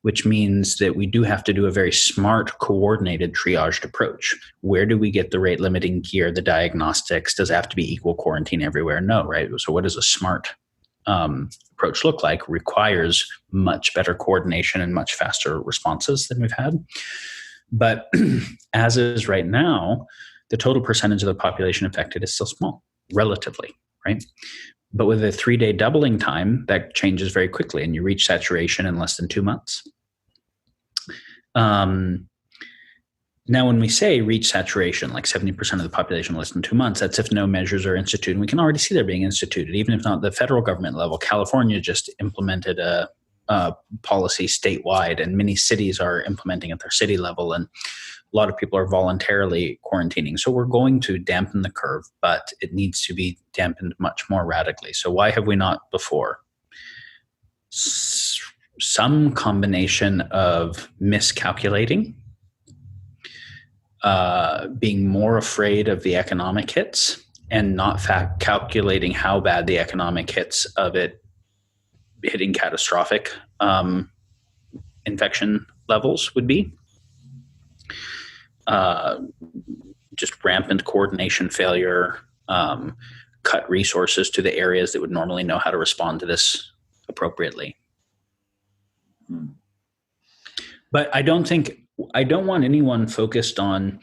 which means that we do have to do a very smart, coordinated triaged approach. Where do we get the rate limiting gear, the diagnostics? Does it have to be equal quarantine everywhere? No, right? So what does a smart approach look like? Requires much better coordination and much faster responses than we've had. But as is right now, the total percentage of the population affected is still small, relatively, right? But with a 3-day doubling time, that changes very quickly, and you reach saturation in less than 2 months. Now, when we say reach saturation, like 70% of the population in less than 2 months, that's if no measures are instituted. And we can already see they're being instituted, even if not at the federal government level. California just implemented a policy statewide, and many cities are implementing at their city level, and a lot of people are voluntarily quarantining. So we're going to dampen the curve, but it needs to be dampened much more radically. So why have we not before? Some combination of miscalculating, being more afraid of the economic hits, and not calculating how bad the economic hits of it hitting catastrophic infection levels would be. Just rampant coordination failure, cut resources to the areas that would normally know how to respond to this appropriately. But I don't want anyone focused on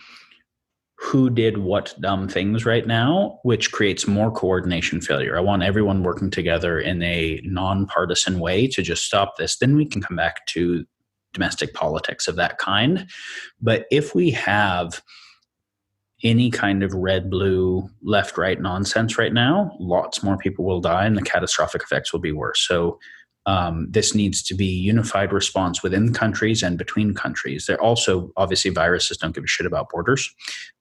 who did what dumb things right now, which creates more coordination failure. I want everyone working together in a nonpartisan way to just stop this. Then we can come back to domestic politics of that kind. But if we have any kind of red, blue, left, right nonsense right now, lots more people will die and the catastrophic effects will be worse. So this needs to be unified response within countries and between countries. They're also, obviously, viruses don't give a shit about borders.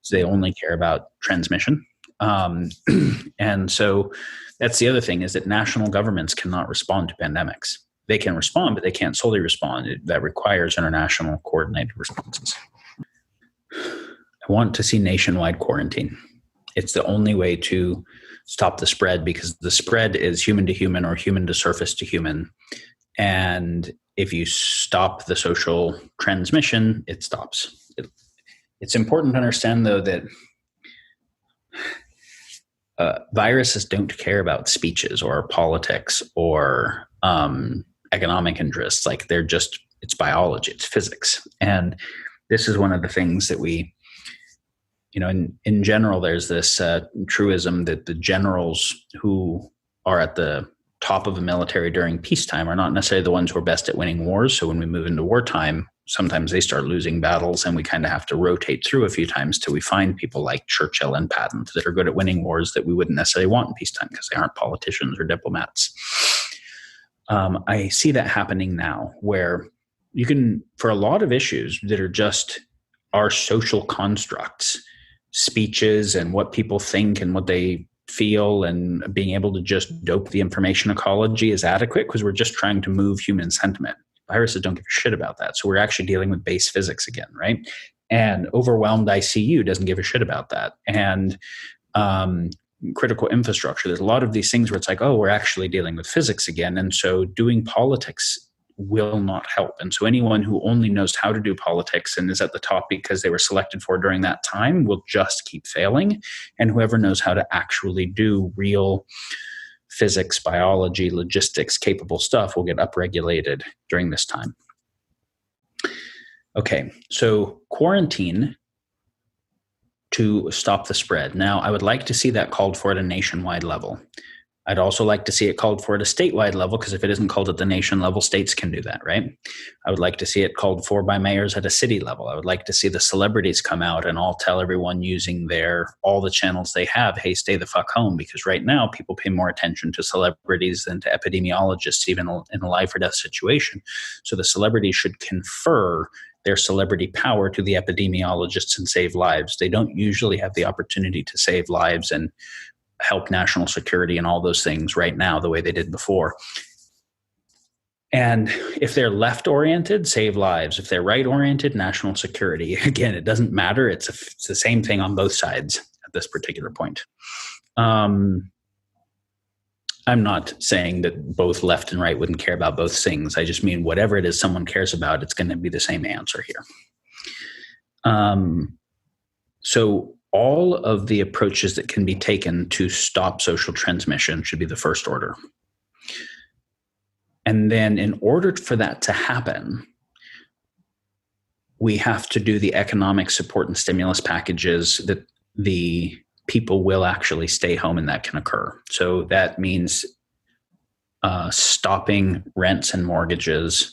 So they only care about transmission. And so that's the other thing, is that national governments cannot respond to pandemics. They can respond, but they can't solely respond. That requires international coordinated responses. I want to see nationwide quarantine. It's the only way to stop the spread, because the spread is human to human or human to surface to human. And if you stop the social transmission, it stops. It's important to understand, though, that viruses don't care about speeches or politics or economic interests. Like, it's biology, it's physics. And this is one of the things that we, in general, there's this truism that the generals who are at the top of the military during peacetime are not necessarily the ones who are best at winning wars. So when we move into wartime, sometimes they start losing battles, and we kind of have to rotate through a few times till we find people like Churchill and Patton that are good at winning wars that we wouldn't necessarily want in peacetime because they aren't politicians or diplomats. I see that happening now, where you can, for a lot of issues that are just our social constructs, speeches and what people think and what they feel, and being able to just dope the information ecology is adequate because we're just trying to move human sentiment. Viruses don't give a shit about that. So we're actually dealing with base physics again, right? And overwhelmed ICU doesn't give a shit about that. And critical infrastructure, there's a lot of these things where it's like, oh, we're actually dealing with physics again. And so doing politics will not help. And so anyone who only knows how to do politics and is at the top because they were selected for during that time will just keep failing. And whoever knows how to actually do real physics, biology, logistics capable stuff will get upregulated during this time. Okay, so quarantine to stop the spread. Now, I would like to see that called for at a nationwide level. I'd also like to see it called for at a statewide level, because if it isn't called at the nation level, states can do that, right? I would like to see it called for by mayors at a city level. I would like to see the celebrities come out and all tell everyone using all the channels they have, hey, stay the fuck home, because right now people pay more attention to celebrities than to epidemiologists, even in a life or death situation. So the celebrities should confer their celebrity power to the epidemiologists and save lives. They don't usually have the opportunity to save lives and help national security and all those things right now the way they did before. And if they're left-oriented, save lives. If they're right-oriented, national security. Again, it doesn't matter. It's the same thing on both sides at this particular point. I'm not saying that both left and right wouldn't care about both things. I just mean whatever it is someone cares about, it's going to be the same answer here. So all of the approaches that can be taken to stop social transmission should be the first order. And then in order for that to happen, we have to do the economic support and stimulus packages that the people will actually stay home and that can occur. So that means stopping rents and mortgages,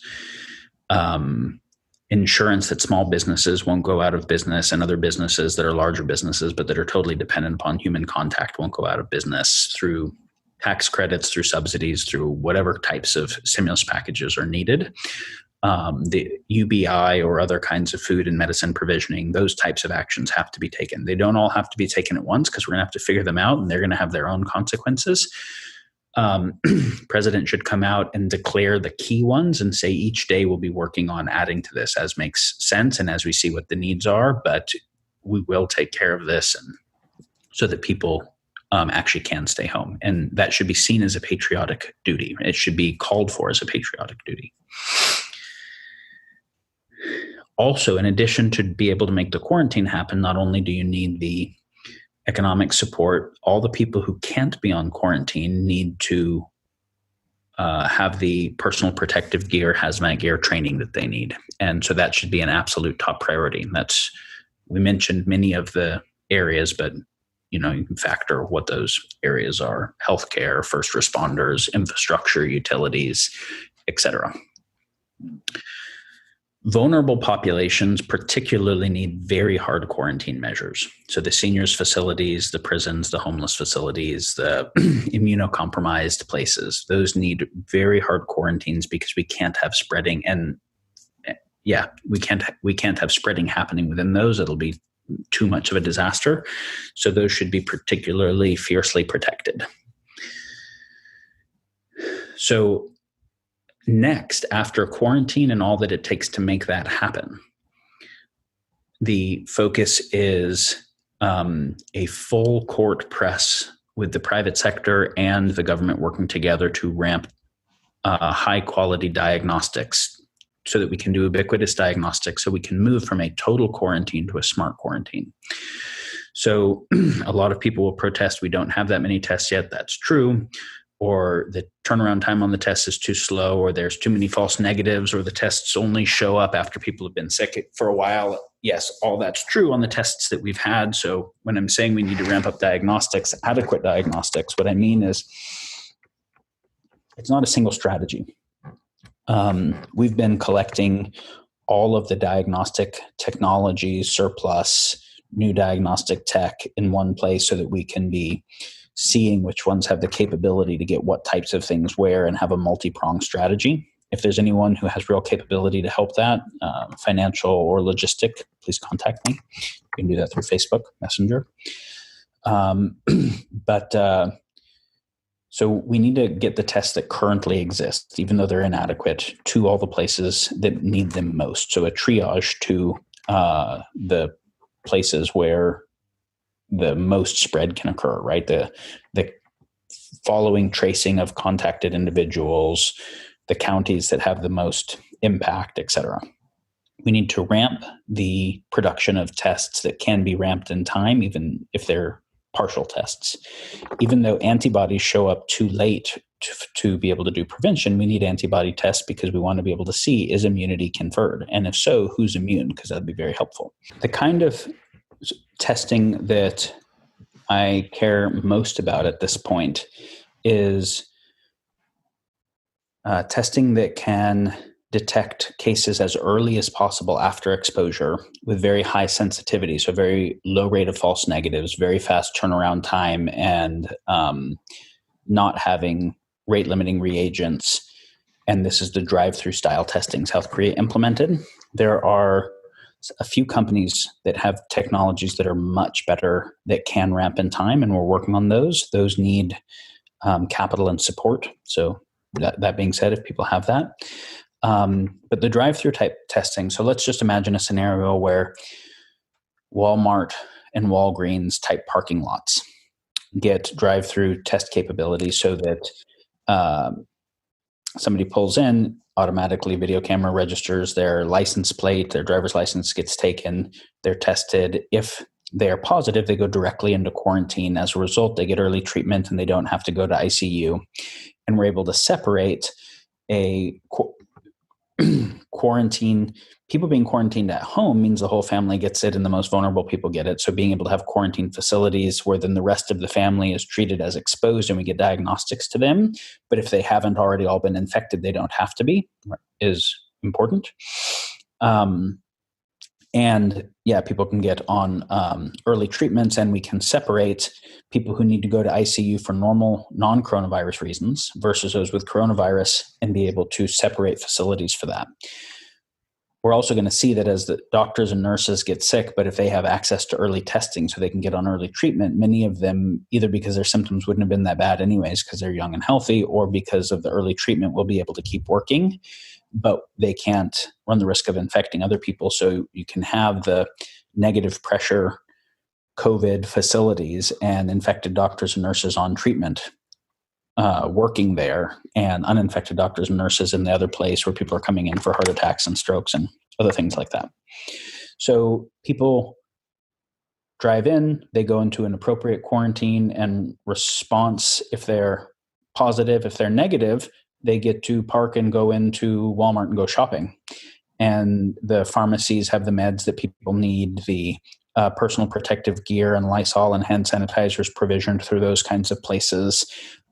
insurance that small businesses won't go out of business, and other businesses that are larger businesses but that are totally dependent upon human contact won't go out of business, through tax credits, through subsidies, through whatever types of stimulus packages are needed. The UBI or other kinds of food and medicine provisioning, those types of actions have to be taken. They don't all have to be taken at once because we're going to have to figure them out and they're going to have their own consequences. President should come out and declare the key ones and say each day we'll be working on adding to this as makes sense and as we see what the needs are, but we will take care of this and so that people actually can stay home. And that should be seen as a patriotic duty. It should be called for as a patriotic duty. Also, in addition to be able to make the quarantine happen, not only do you need the economic support, all the people who can't be on quarantine need to have the personal protective gear, hazmat gear training that they need. And so that should be an absolute top priority. We mentioned many of the areas, but you can factor what those areas are: healthcare, first responders, infrastructure, utilities, etc. Vulnerable populations particularly need very hard quarantine measures. So the seniors facilities, the prisons, the homeless facilities, the immunocompromised places, those need very hard quarantines because we can't have spreading. And we can't have spreading happening within those. It'll be too much of a disaster. So those should be particularly fiercely protected. So next, after quarantine and all that it takes to make that happen, the focus is a full court press with the private sector and the government working together to ramp high quality diagnostics so that we can do ubiquitous diagnostics, so we can move from a total quarantine to a smart quarantine. So a lot of people will protest, we don't have that many tests yet. That's true. Or the turnaround time on the test is too slow, or there's too many false negatives, or the tests only show up after people have been sick for a while. Yes, all that's true on the tests that we've had. So when I'm saying we need to ramp up diagnostics, adequate diagnostics, what I mean is it's not a single strategy. We've been collecting all of the diagnostic technology, surplus, new diagnostic tech in one place so that we can be seeing which ones have the capability to get what types of things where and have a multi-pronged strategy. If there's anyone who has real capability to help that, financial or logistic, please contact me. You can do that through Facebook Messenger. So we need to get the tests that currently exist, even though they're inadequate, to all the places that need them most. So a triage to the places where the most spread can occur, right? The following tracing of contacted individuals, the counties that have the most impact, et cetera. We need to ramp the production of tests that can be ramped in time, even if they're partial tests. Even though antibodies show up too late to be able to do prevention, we need antibody tests because we want to be able to see, is immunity conferred? And if so, who's immune? Because that'd be very helpful. The kind of testing that I care most about at this point is testing that can detect cases as early as possible after exposure with very high sensitivity, so very low rate of false negatives, very fast turnaround time, and not having rate-limiting reagents. And this is the drive-through style testing South Korea implemented. There are a few companies that have technologies that are much better that can ramp in time, and we're working on those. Those need capital and support. So that being said, if people have that. But the drive-through type testing, so let's just imagine a scenario where Walmart and Walgreens type parking lots get drive-through test capabilities so that somebody pulls in, automatically video camera registers their license plate, their driver's license gets taken, they're tested. If they are positive, they go directly into quarantine. As a result, they get early treatment and they don't have to go to ICU. And we're able to separate a quarantine. People being quarantined at home means the whole family gets it and the most vulnerable people get it. So being able to have quarantine facilities where then the rest of the family is treated as exposed and we get diagnostics to them. But if they haven't already all been infected, they don't have to be, is important. And yeah, people can get on early treatments, and we can separate people who need to go to ICU for normal non-coronavirus reasons versus those with coronavirus, and be able to separate facilities for that. We're also going to see that as the doctors and nurses get sick, but if they have access to early testing so they can get on early treatment, many of them, either because their symptoms wouldn't have been that bad anyways because they're young and healthy, or because of the early treatment, will be able to keep working, but they can't run the risk of infecting other people. So you can have the negative pressure COVID facilities and infected doctors and nurses on treatment working there, and uninfected doctors and nurses in the other place where people are coming in for heart attacks and strokes and other things like that. So people drive in, they go into an appropriate quarantine and response. If they're positive, if they're negative, they get to park and go into Walmart and go shopping. And the pharmacies have the meds that people need, the personal protective gear and Lysol and hand sanitizers provisioned through those kinds of places.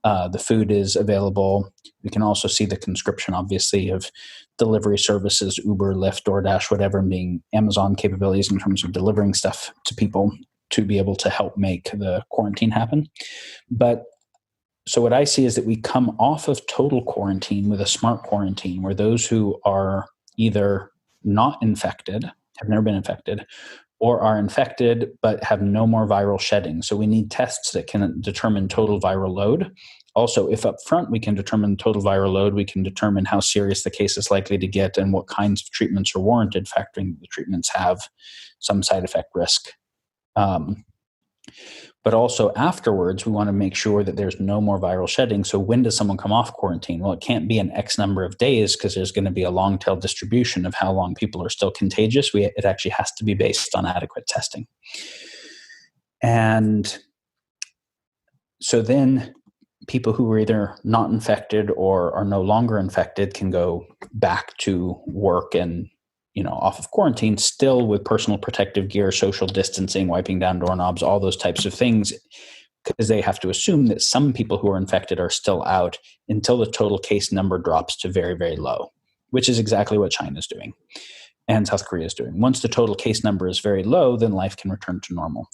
The food is available. We can also see the conscription, obviously, of delivery services, Uber, Lyft, DoorDash, whatever, being Amazon capabilities in terms of delivering stuff to people to be able to help make the quarantine happen. But so what I see is that we come off of total quarantine with a smart quarantine, where those who are either not infected, have never been infected, or are infected but have no more viral shedding. So we need tests that can determine total viral load. Also, if up front we can determine total viral load, we can determine how serious the case is likely to get and what kinds of treatments are warranted, factoring that the treatments have some side effect risk. But also afterwards, we want to make sure that there's no more viral shedding. So when does someone come off quarantine? Well, it can't be an X number of days because there's going to be a long tail distribution of how long people are still contagious. It actually has to be based on adequate testing. And so then people who are either not infected or are no longer infected can go back to work and off of quarantine, still with personal protective gear, social distancing, wiping down doorknobs, all those types of things, because they have to assume that some people who are infected are still out until the total case number drops to very, very low, which is exactly what China is doing and South Korea is doing. Once the total case number is very low, then life can return to normal.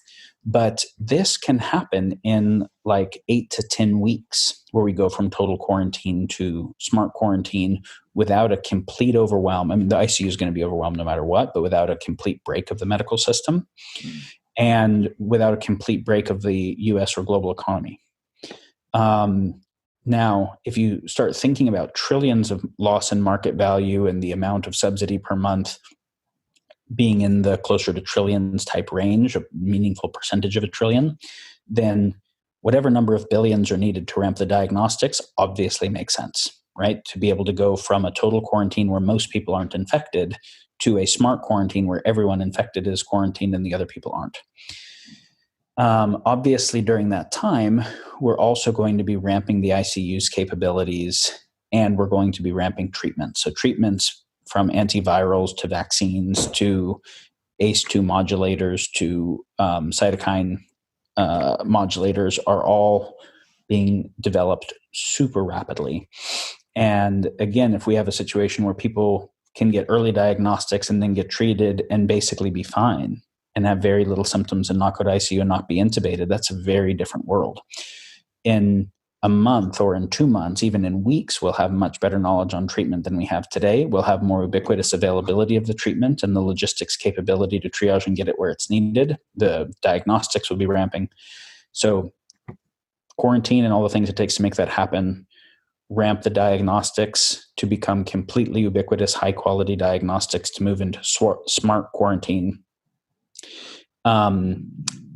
But this can happen in like 8 to 10 weeks, where we go from total quarantine to smart quarantine without a complete overwhelm. I mean, the ICU is going to be overwhelmed no matter what, but without a complete break of the medical system and without a complete break of the US or global economy. Now, if you start thinking about trillions of loss in market value and the amount of subsidy per month being in the closer to trillions type range, a meaningful percentage of a trillion, then whatever number of billions are needed to ramp the diagnostics obviously makes sense, right? To be able to go from a total quarantine where most people aren't infected to a smart quarantine where everyone infected is quarantined and the other people aren't. Obviously, during that time, we're also going to be ramping the ICU's capabilities, and we're going to be ramping treatments. So treatments from antivirals to vaccines to ACE2 modulators to cytokine modulators are all being developed super rapidly. And again, if we have a situation where people can get early diagnostics and then get treated and basically be fine and have very little symptoms and not go to ICU and not be intubated, that's a very different world. In a month or in 2 months, even in weeks, we'll have much better knowledge on treatment than we have today. We'll have more ubiquitous availability of the treatment and the logistics capability to triage and get it where it's needed. The diagnostics will be ramping. So quarantine and all the things it takes to make that happen, ramp the diagnostics to become completely ubiquitous, high-quality diagnostics to move into smart quarantine.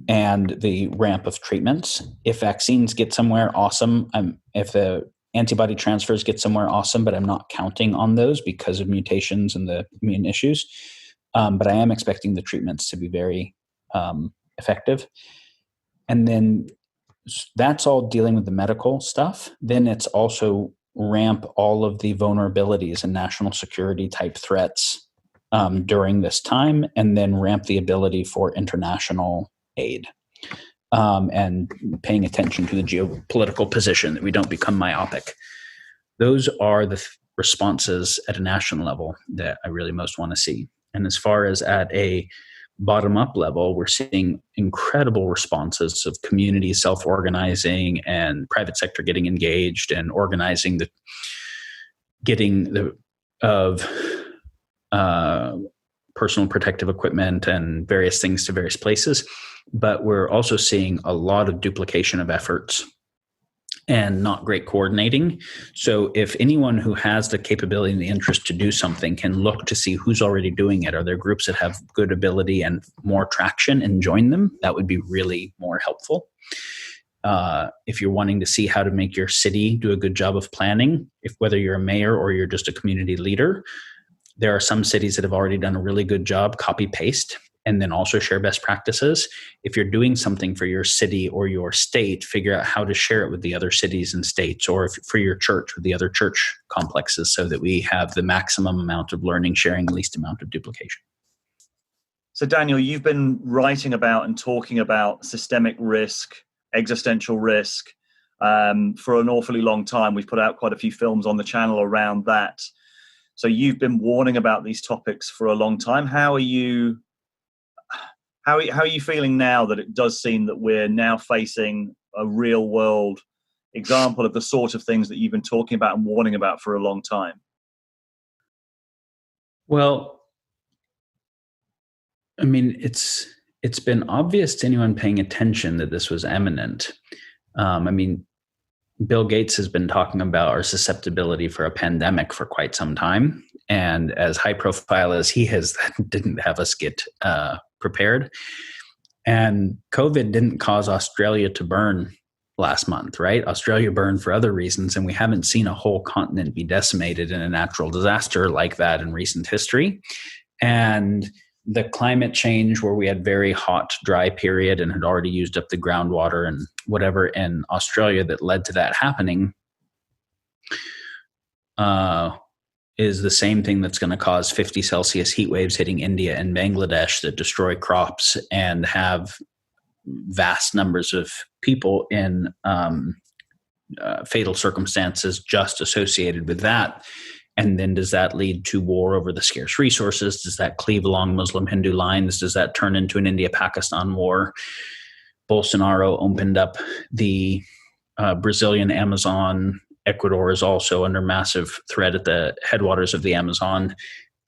and the ramp of treatments. If vaccines get somewhere, awesome. If the antibody transfers get somewhere, awesome, but I'm not counting on those because of mutations and the immune issues. But I am expecting the treatments to be very effective. And then that's all dealing with the medical stuff. Then it's also ramp all of the vulnerabilities and national security type threats during this time, and then ramp the ability for international aid. And paying attention to the geopolitical position, that we don't become myopic. Those are the responses at a national level that I really most want to see. And as far as at a bottom-up level, we're seeing incredible responses of communities self-organizing and private sector getting engaged and organizing personal protective equipment and various things to various places. But we're also seeing a lot of duplication of efforts and not great coordinating. So if anyone who has the capability and the interest to do something can look to see who's already doing it, are there groups that have good ability and more traction, and join them, that would be really more helpful. If you're wanting to see how to make your city do a good job of planning, whether you're a mayor or you're just a community leader, there are some cities that have already done a really good job, copy paste, and then also share best practices. If you're doing something for your city or your state, figure out how to share it with the other cities and states, or for your church with the other church complexes, so that we have the maximum amount of learning, sharing, the least amount of duplication. So Daniel, you've been writing about and talking about systemic risk, existential risk for an awfully long time. We've put out quite a few films on the channel around that. So you've been warning about these topics for a long time. How are you feeling now that it does seem that we're now facing a real world example of the sort of things that you've been talking about and warning about for a long time? Well, I mean, it's been obvious to anyone paying attention that this was imminent. Bill Gates has been talking about our susceptibility for a pandemic for quite some time. And as high profile as he has, that didn't have us get prepared. And COVID didn't cause Australia to burn last month, right? Australia burned for other reasons, and we haven't seen a whole continent be decimated in a natural disaster like that in recent history. And the climate change, where we had very hot, dry period and had already used up the groundwater and whatever in Australia that led to that happening, is the same thing that's going to cause 50 Celsius heat waves hitting India and Bangladesh that destroy crops and have vast numbers of people in fatal circumstances just associated with that. And then does that lead to war over the scarce resources? Does that cleave along Muslim-Hindu lines? Does that turn into an India-Pakistan war? Bolsonaro opened up the Brazilian Amazon. Ecuador is also under massive threat at the headwaters of the Amazon.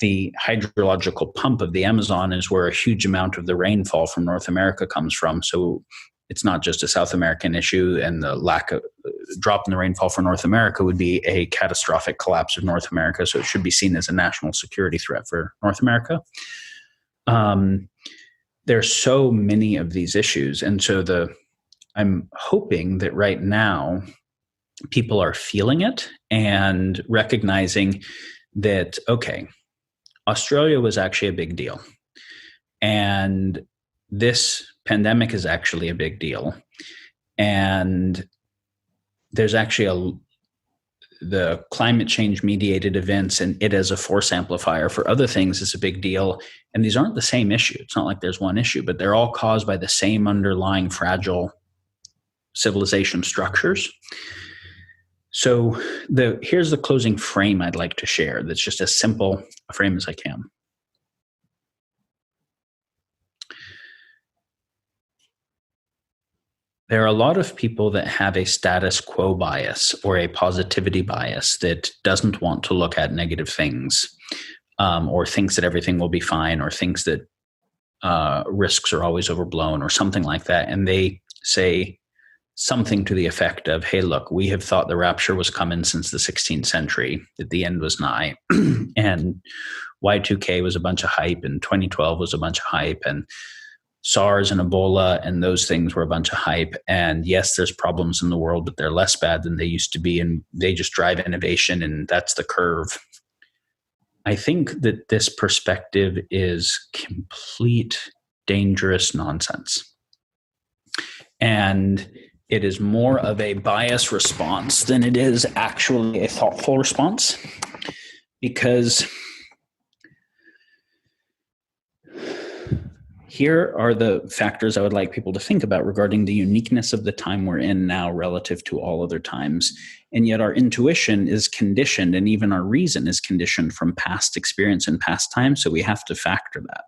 The hydrological pump of the Amazon is where a huge amount of the rainfall from North America comes from. So it's not just a South American issue, and the lack of drop in the rainfall for North America would be a catastrophic collapse of North America. So it should be seen as a national security threat for North America. There's so many of these issues. And so I'm hoping that right now people are feeling it and recognizing that, okay, Australia was actually a big deal. And this pandemic is actually a big deal. And there's actually the climate change mediated events and it as a force amplifier for other things is a big deal. And these aren't the same issue. It's not like there's one issue, but they're all caused by the same underlying fragile civilization structures. So here's the closing frame I'd like to share. That's just as simple a frame as I can. There are a lot of people that have a status quo bias or a positivity bias that doesn't want to look at negative things, or thinks that everything will be fine, or thinks that risks are always overblown or something like that. And they say something to the effect of, hey, look, we have thought the rapture was coming since the 16th century, that the end was nigh. And Y2K was a bunch of hype, and 2012 was a bunch of hype. And SARS and Ebola and those things were a bunch of hype. And yes, there's problems in the world, but they're less bad than they used to be. And they just drive innovation, and that's the curve. I think that this perspective is complete dangerous nonsense. And it is more of a bias response than it is actually a thoughtful response, because here are the factors I would like people to think about regarding the uniqueness of the time we're in now relative to all other times. And yet our intuition is conditioned, and even our reason is conditioned from past experience and past time. So we have to factor that.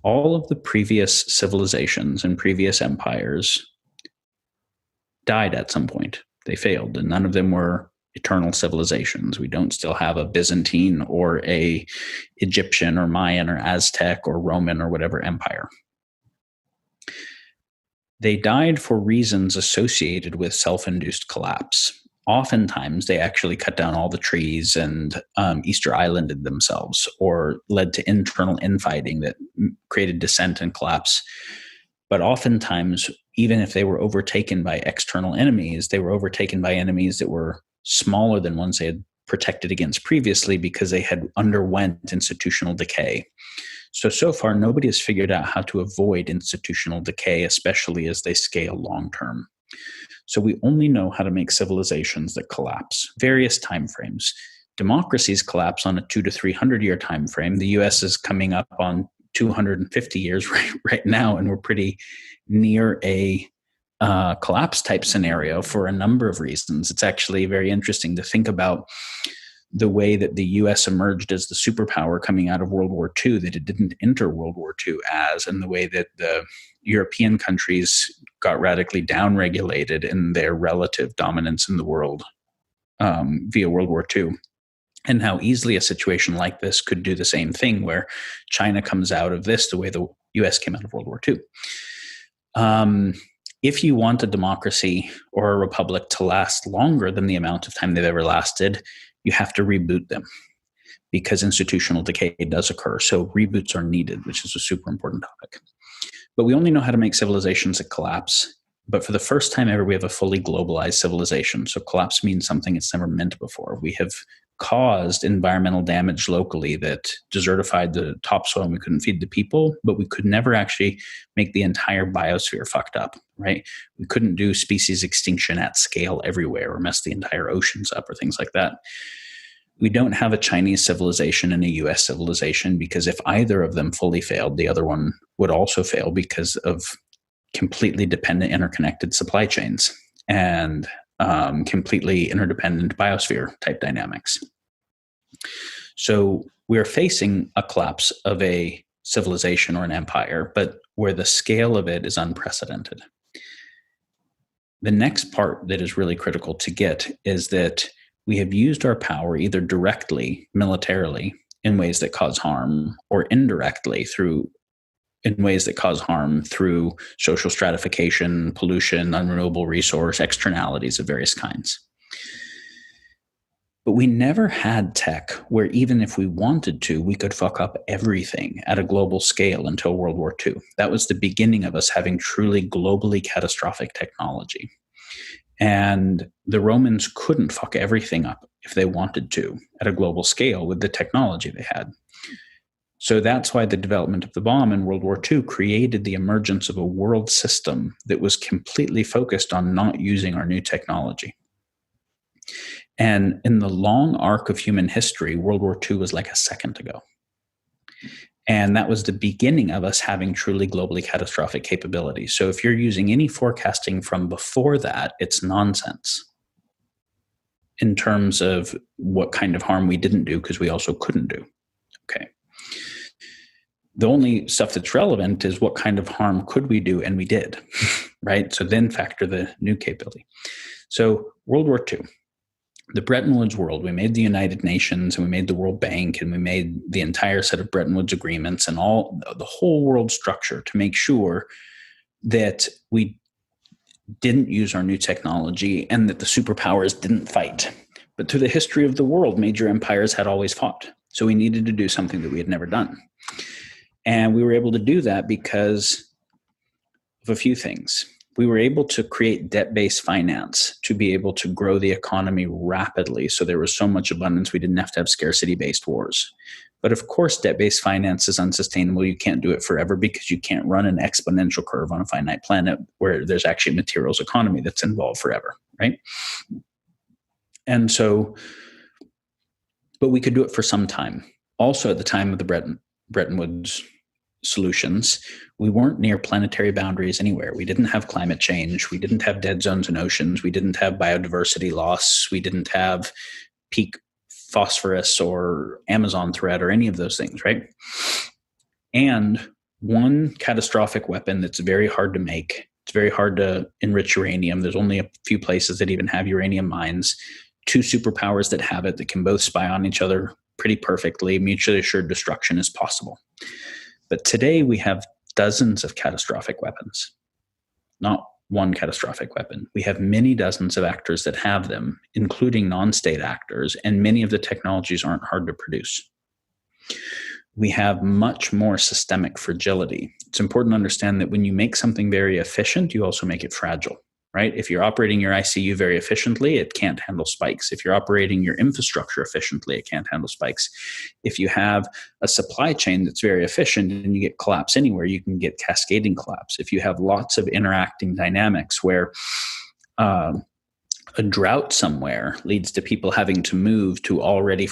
All of the previous civilizations and previous empires died at some point. They failed, and none of them were eternal civilizations. We don't still have a Byzantine or a Egyptian or Mayan or Aztec or Roman or whatever empire. They died for reasons associated with self-induced collapse. Oftentimes, they actually cut down all the trees and Easter Islanded themselves, or led to internal infighting that created dissent and collapse. But oftentimes, even if they were overtaken by external enemies, they were overtaken by enemies that were smaller than ones they had protected against previously, because they had underwent institutional decay. So far, nobody has figured out how to avoid institutional decay, especially as they scale long term. So we only know how to make civilizations that collapse. Various timeframes. Democracies collapse on a 200 to 300 year time frame. The US is coming up on 250 years right now, and we're pretty near a collapse type scenario for a number of reasons. It's actually very interesting to think about the way that the US emerged as the superpower coming out of World War II, that it didn't enter World War II as, and the way that the European countries got radically downregulated in their relative dominance in the world via World War II. And how easily a situation like this could do the same thing, where China comes out of this the way the US came out of World War II. If you want a democracy or a republic to last longer than the amount of time they've ever lasted, you have to reboot them, because institutional decay does occur. So reboots are needed, which is a super important topic. But we only know how to make civilizations that collapse. But for the first time ever, we have a fully globalized civilization. So collapse means something it's never meant before. We have caused environmental damage locally that desertified the topsoil, and we couldn't feed the people, but we could never actually make the entire biosphere fucked up, right? We couldn't do species extinction at scale everywhere or mess the entire oceans up or things like that. We don't have a Chinese civilization and a US civilization, because if either of them fully failed, the other one would also fail because of completely dependent interconnected supply chains and completely interdependent biosphere type dynamics. So we're facing a collapse of a civilization or an empire, but where the scale of it is unprecedented. The next part that is really critical to get is that we have used our power either directly, militarily, in ways that cause harm, or indirectly in ways that cause harm through social stratification, pollution, unrenewable resource, externalities of various kinds. But we never had tech where, even if we wanted to, we could fuck up everything at a global scale until World War II. That was the beginning of us having truly globally catastrophic technology. And the Romans couldn't fuck everything up if they wanted to at a global scale with the technology they had. So that's why the development of the bomb in World War II created the emergence of a world system that was completely focused on not using our new technology. And in the long arc of human history, World War II was like a second ago. And that was the beginning of us having truly globally catastrophic capabilities. So if you're using any forecasting from before that, it's nonsense in terms of what kind of harm we didn't do, because we also couldn't do. Okay. The only stuff that's relevant is what kind of harm could we do, and we did, right? So then factor the new capability. So World War II, the Bretton Woods world, we made the United Nations, and we made the World Bank, and we made the entire set of Bretton Woods agreements and all the whole world structure to make sure that we didn't use our new technology and that the superpowers didn't fight. But through the history of the world, major empires had always fought. So we needed to do something that we had never done. And we were able to do that because of a few things. We were able to create debt-based finance to be able to grow the economy rapidly. So there was so much abundance, we didn't have to have scarcity-based wars. But of course, debt-based finance is unsustainable. You can't do it forever because you can't run an exponential curve on a finite planet where there's actually a materials economy that's involved forever, right? And so, but we could do it for some time. Also, at the time of the Bretton Woods solutions, we weren't near planetary boundaries anywhere. We didn't have climate change. We didn't have dead zones in oceans. We didn't have biodiversity loss. We didn't have peak phosphorus or Amazon threat or any of those things, right? And one catastrophic weapon that's very hard to make, it's very hard to enrich uranium. There's only a few places that even have uranium mines. Two superpowers that have it that can both spy on each other pretty perfectly. Mutually assured destruction is possible. But today we have dozens of catastrophic weapons, not one catastrophic weapon. We have many dozens of actors that have them, including non-state actors, and many of the technologies aren't hard to produce. We have much more systemic fragility. It's important to understand that when you make something very efficient, you also make it fragile. Right? If you're operating your ICU very efficiently, it can't handle spikes. If you're operating your infrastructure efficiently, it can't handle spikes. If you have a supply chain that's very efficient and you get collapse anywhere, you can get cascading collapse. If you have lots of interacting dynamics where a drought somewhere leads to people having to move to already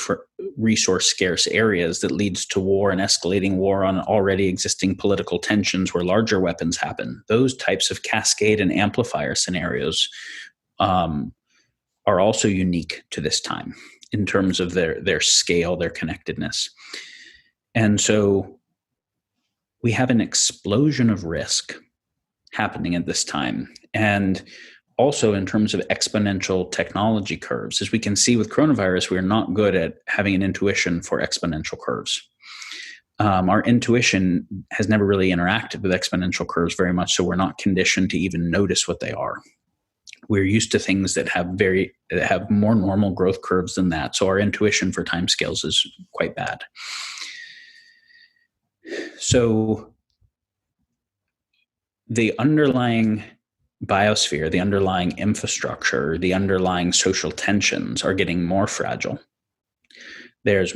resource scarce areas, that leads to war and escalating war on already existing political tensions where larger weapons happen. Those types of cascade and amplifier scenarios are also unique to this time in terms of their scale, their connectedness. And so we have an explosion of risk happening at this time. And also in terms of exponential technology curves. As we can see with coronavirus, we're not good at having an intuition for exponential curves. Our intuition has never really interacted with exponential curves very much, so we're not conditioned to even notice what they are. We're used to things that have more normal growth curves than that, so our intuition for timescales is quite bad. So the underlying biosphere, the underlying infrastructure, the underlying social tensions are getting more fragile. There's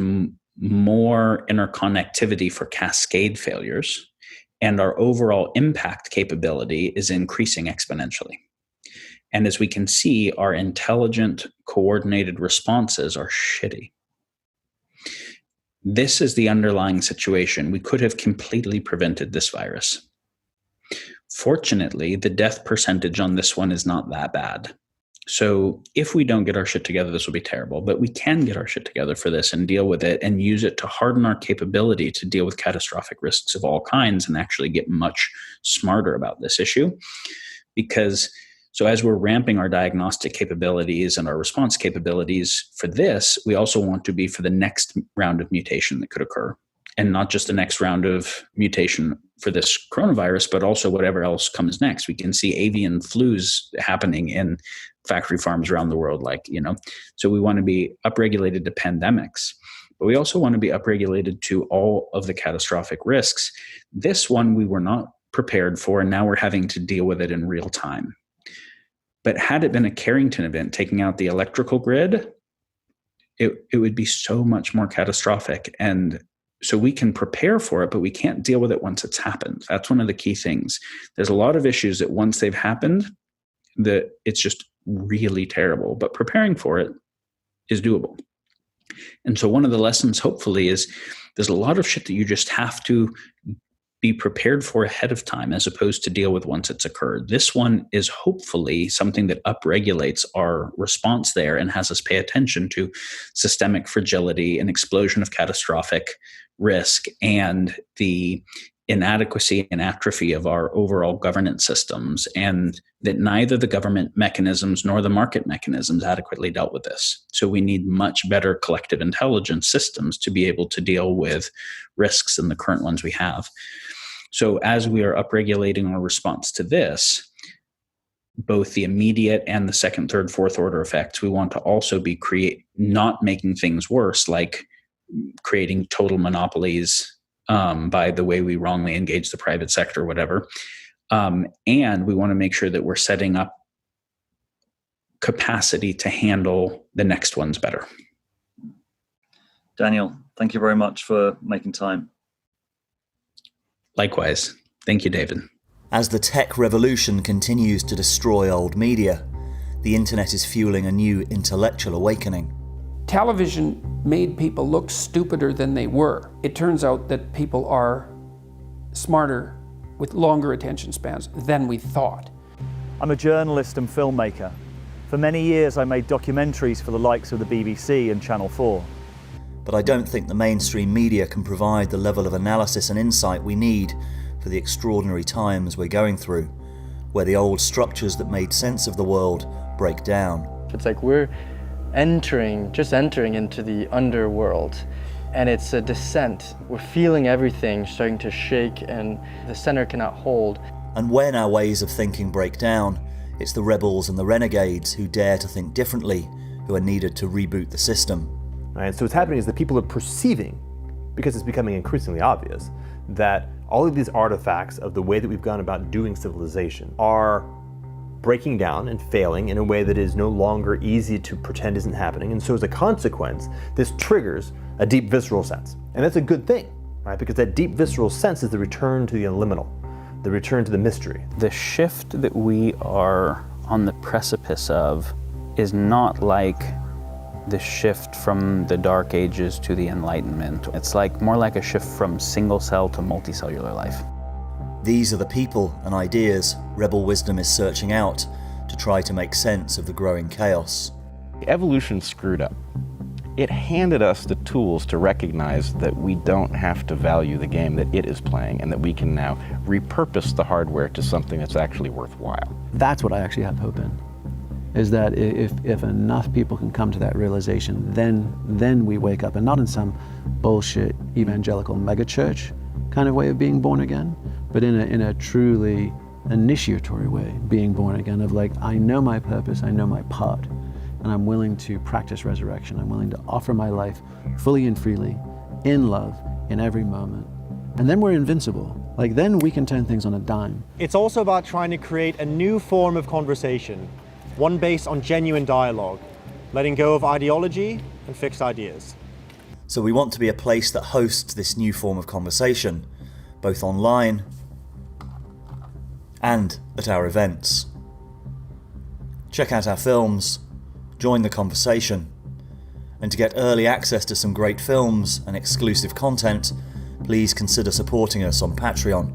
more interconnectivity for cascade failures, and our overall impact capability is increasing exponentially. And as we can see, our intelligent, coordinated responses are shitty. This is the underlying situation. We could have completely prevented this virus. Fortunately, the death percentage on this one is not that bad. So if we don't get our shit together, this will be terrible. But we can get our shit together for this and deal with it and use it to harden our capability to deal with catastrophic risks of all kinds and actually get much smarter about this issue. Because so as we're ramping our diagnostic capabilities and our response capabilities for this, we also want to be for the next round of mutation that could occur. And not just the next round of mutation for this coronavirus, but also whatever else comes next. We can see avian flus happening in factory farms around the world, so we want to be upregulated to pandemics, but we also want to be upregulated to all of the catastrophic risks. This one we were not prepared for, and now we're having to deal with it in real time. But had it been a Carrington event taking out the electrical grid, it would be so much more catastrophic. And so we can prepare for it, but we can't deal with it once it's happened. That's one of the key things. There's a lot of issues that once they've happened, that it's just really terrible, but preparing for it is doable. And so one of the lessons, hopefully, is there's a lot of shit that you just have to be prepared for ahead of time as opposed to deal with once it's occurred. This one is hopefully something that upregulates our response there and has us pay attention to systemic fragility and explosion of catastrophic risk and the inadequacy and atrophy of our overall governance systems, and that neither the government mechanisms nor the market mechanisms adequately dealt with this. So we need much better collective intelligence systems to be able to deal with risks than the current ones we have. So as we are upregulating our response to this, both the immediate and the second, third, fourth order effects, we want to also be not making things worse, like creating total monopolies by the way we wrongly engage the private sector or whatever. And we want to make sure that we're setting up capacity to handle the next ones better. Daniel, thank you very much for making time. Likewise. Thank you, David. As the tech revolution continues to destroy old media, the internet is fueling a new intellectual awakening. Television made people look stupider than they were. It turns out that people are smarter with longer attention spans than we thought. I'm a journalist and filmmaker. For many years I made documentaries for the likes of the BBC and Channel 4. But I don't think the mainstream media can provide the level of analysis and insight we need for the extraordinary times we're going through, where the old structures that made sense of the world break down. It's like we're just entering into the underworld, and it's a descent. We're feeling everything starting to shake, and the center cannot hold. And when our ways of thinking break down, it's the rebels and the renegades who dare to think differently who are needed to reboot the system. Right, so what's happening is that people are perceiving, because it's becoming increasingly obvious, that all of these artifacts of the way that we've gone about doing civilization are breaking down and failing in a way that is no longer easy to pretend isn't happening. And so as a consequence, this triggers a deep visceral sense. And that's a good thing, right? Because that deep visceral sense is the return to the liminal, the return to the mystery. The shift that we are on the precipice of is not like the shift from the Dark Ages to the Enlightenment. It's more like a shift from single cell to multicellular life. These are the people and ideas Rebel Wisdom is searching out to try to make sense of the growing chaos. Evolution screwed up. It handed us the tools to recognize that we don't have to value the game that it is playing, and that we can now repurpose the hardware to something that's actually worthwhile. That's what I actually have hope in, is that if enough people can come to that realization, then we wake up, and not in some bullshit evangelical megachurch kind of way of being born again, but in a truly initiatory way, being born again, of I know my purpose, I know my part, and I'm willing to practice resurrection. I'm willing to offer my life fully and freely, in love, in every moment. And then we're invincible. Then we can turn things on a dime. It's also about trying to create a new form of conversation, one based on genuine dialogue, letting go of ideology and fixed ideas. So we want to be a place that hosts this new form of conversation, both online and at our events. Check out our films, join the conversation, and to get early access to some great films and exclusive content, please consider supporting us on Patreon.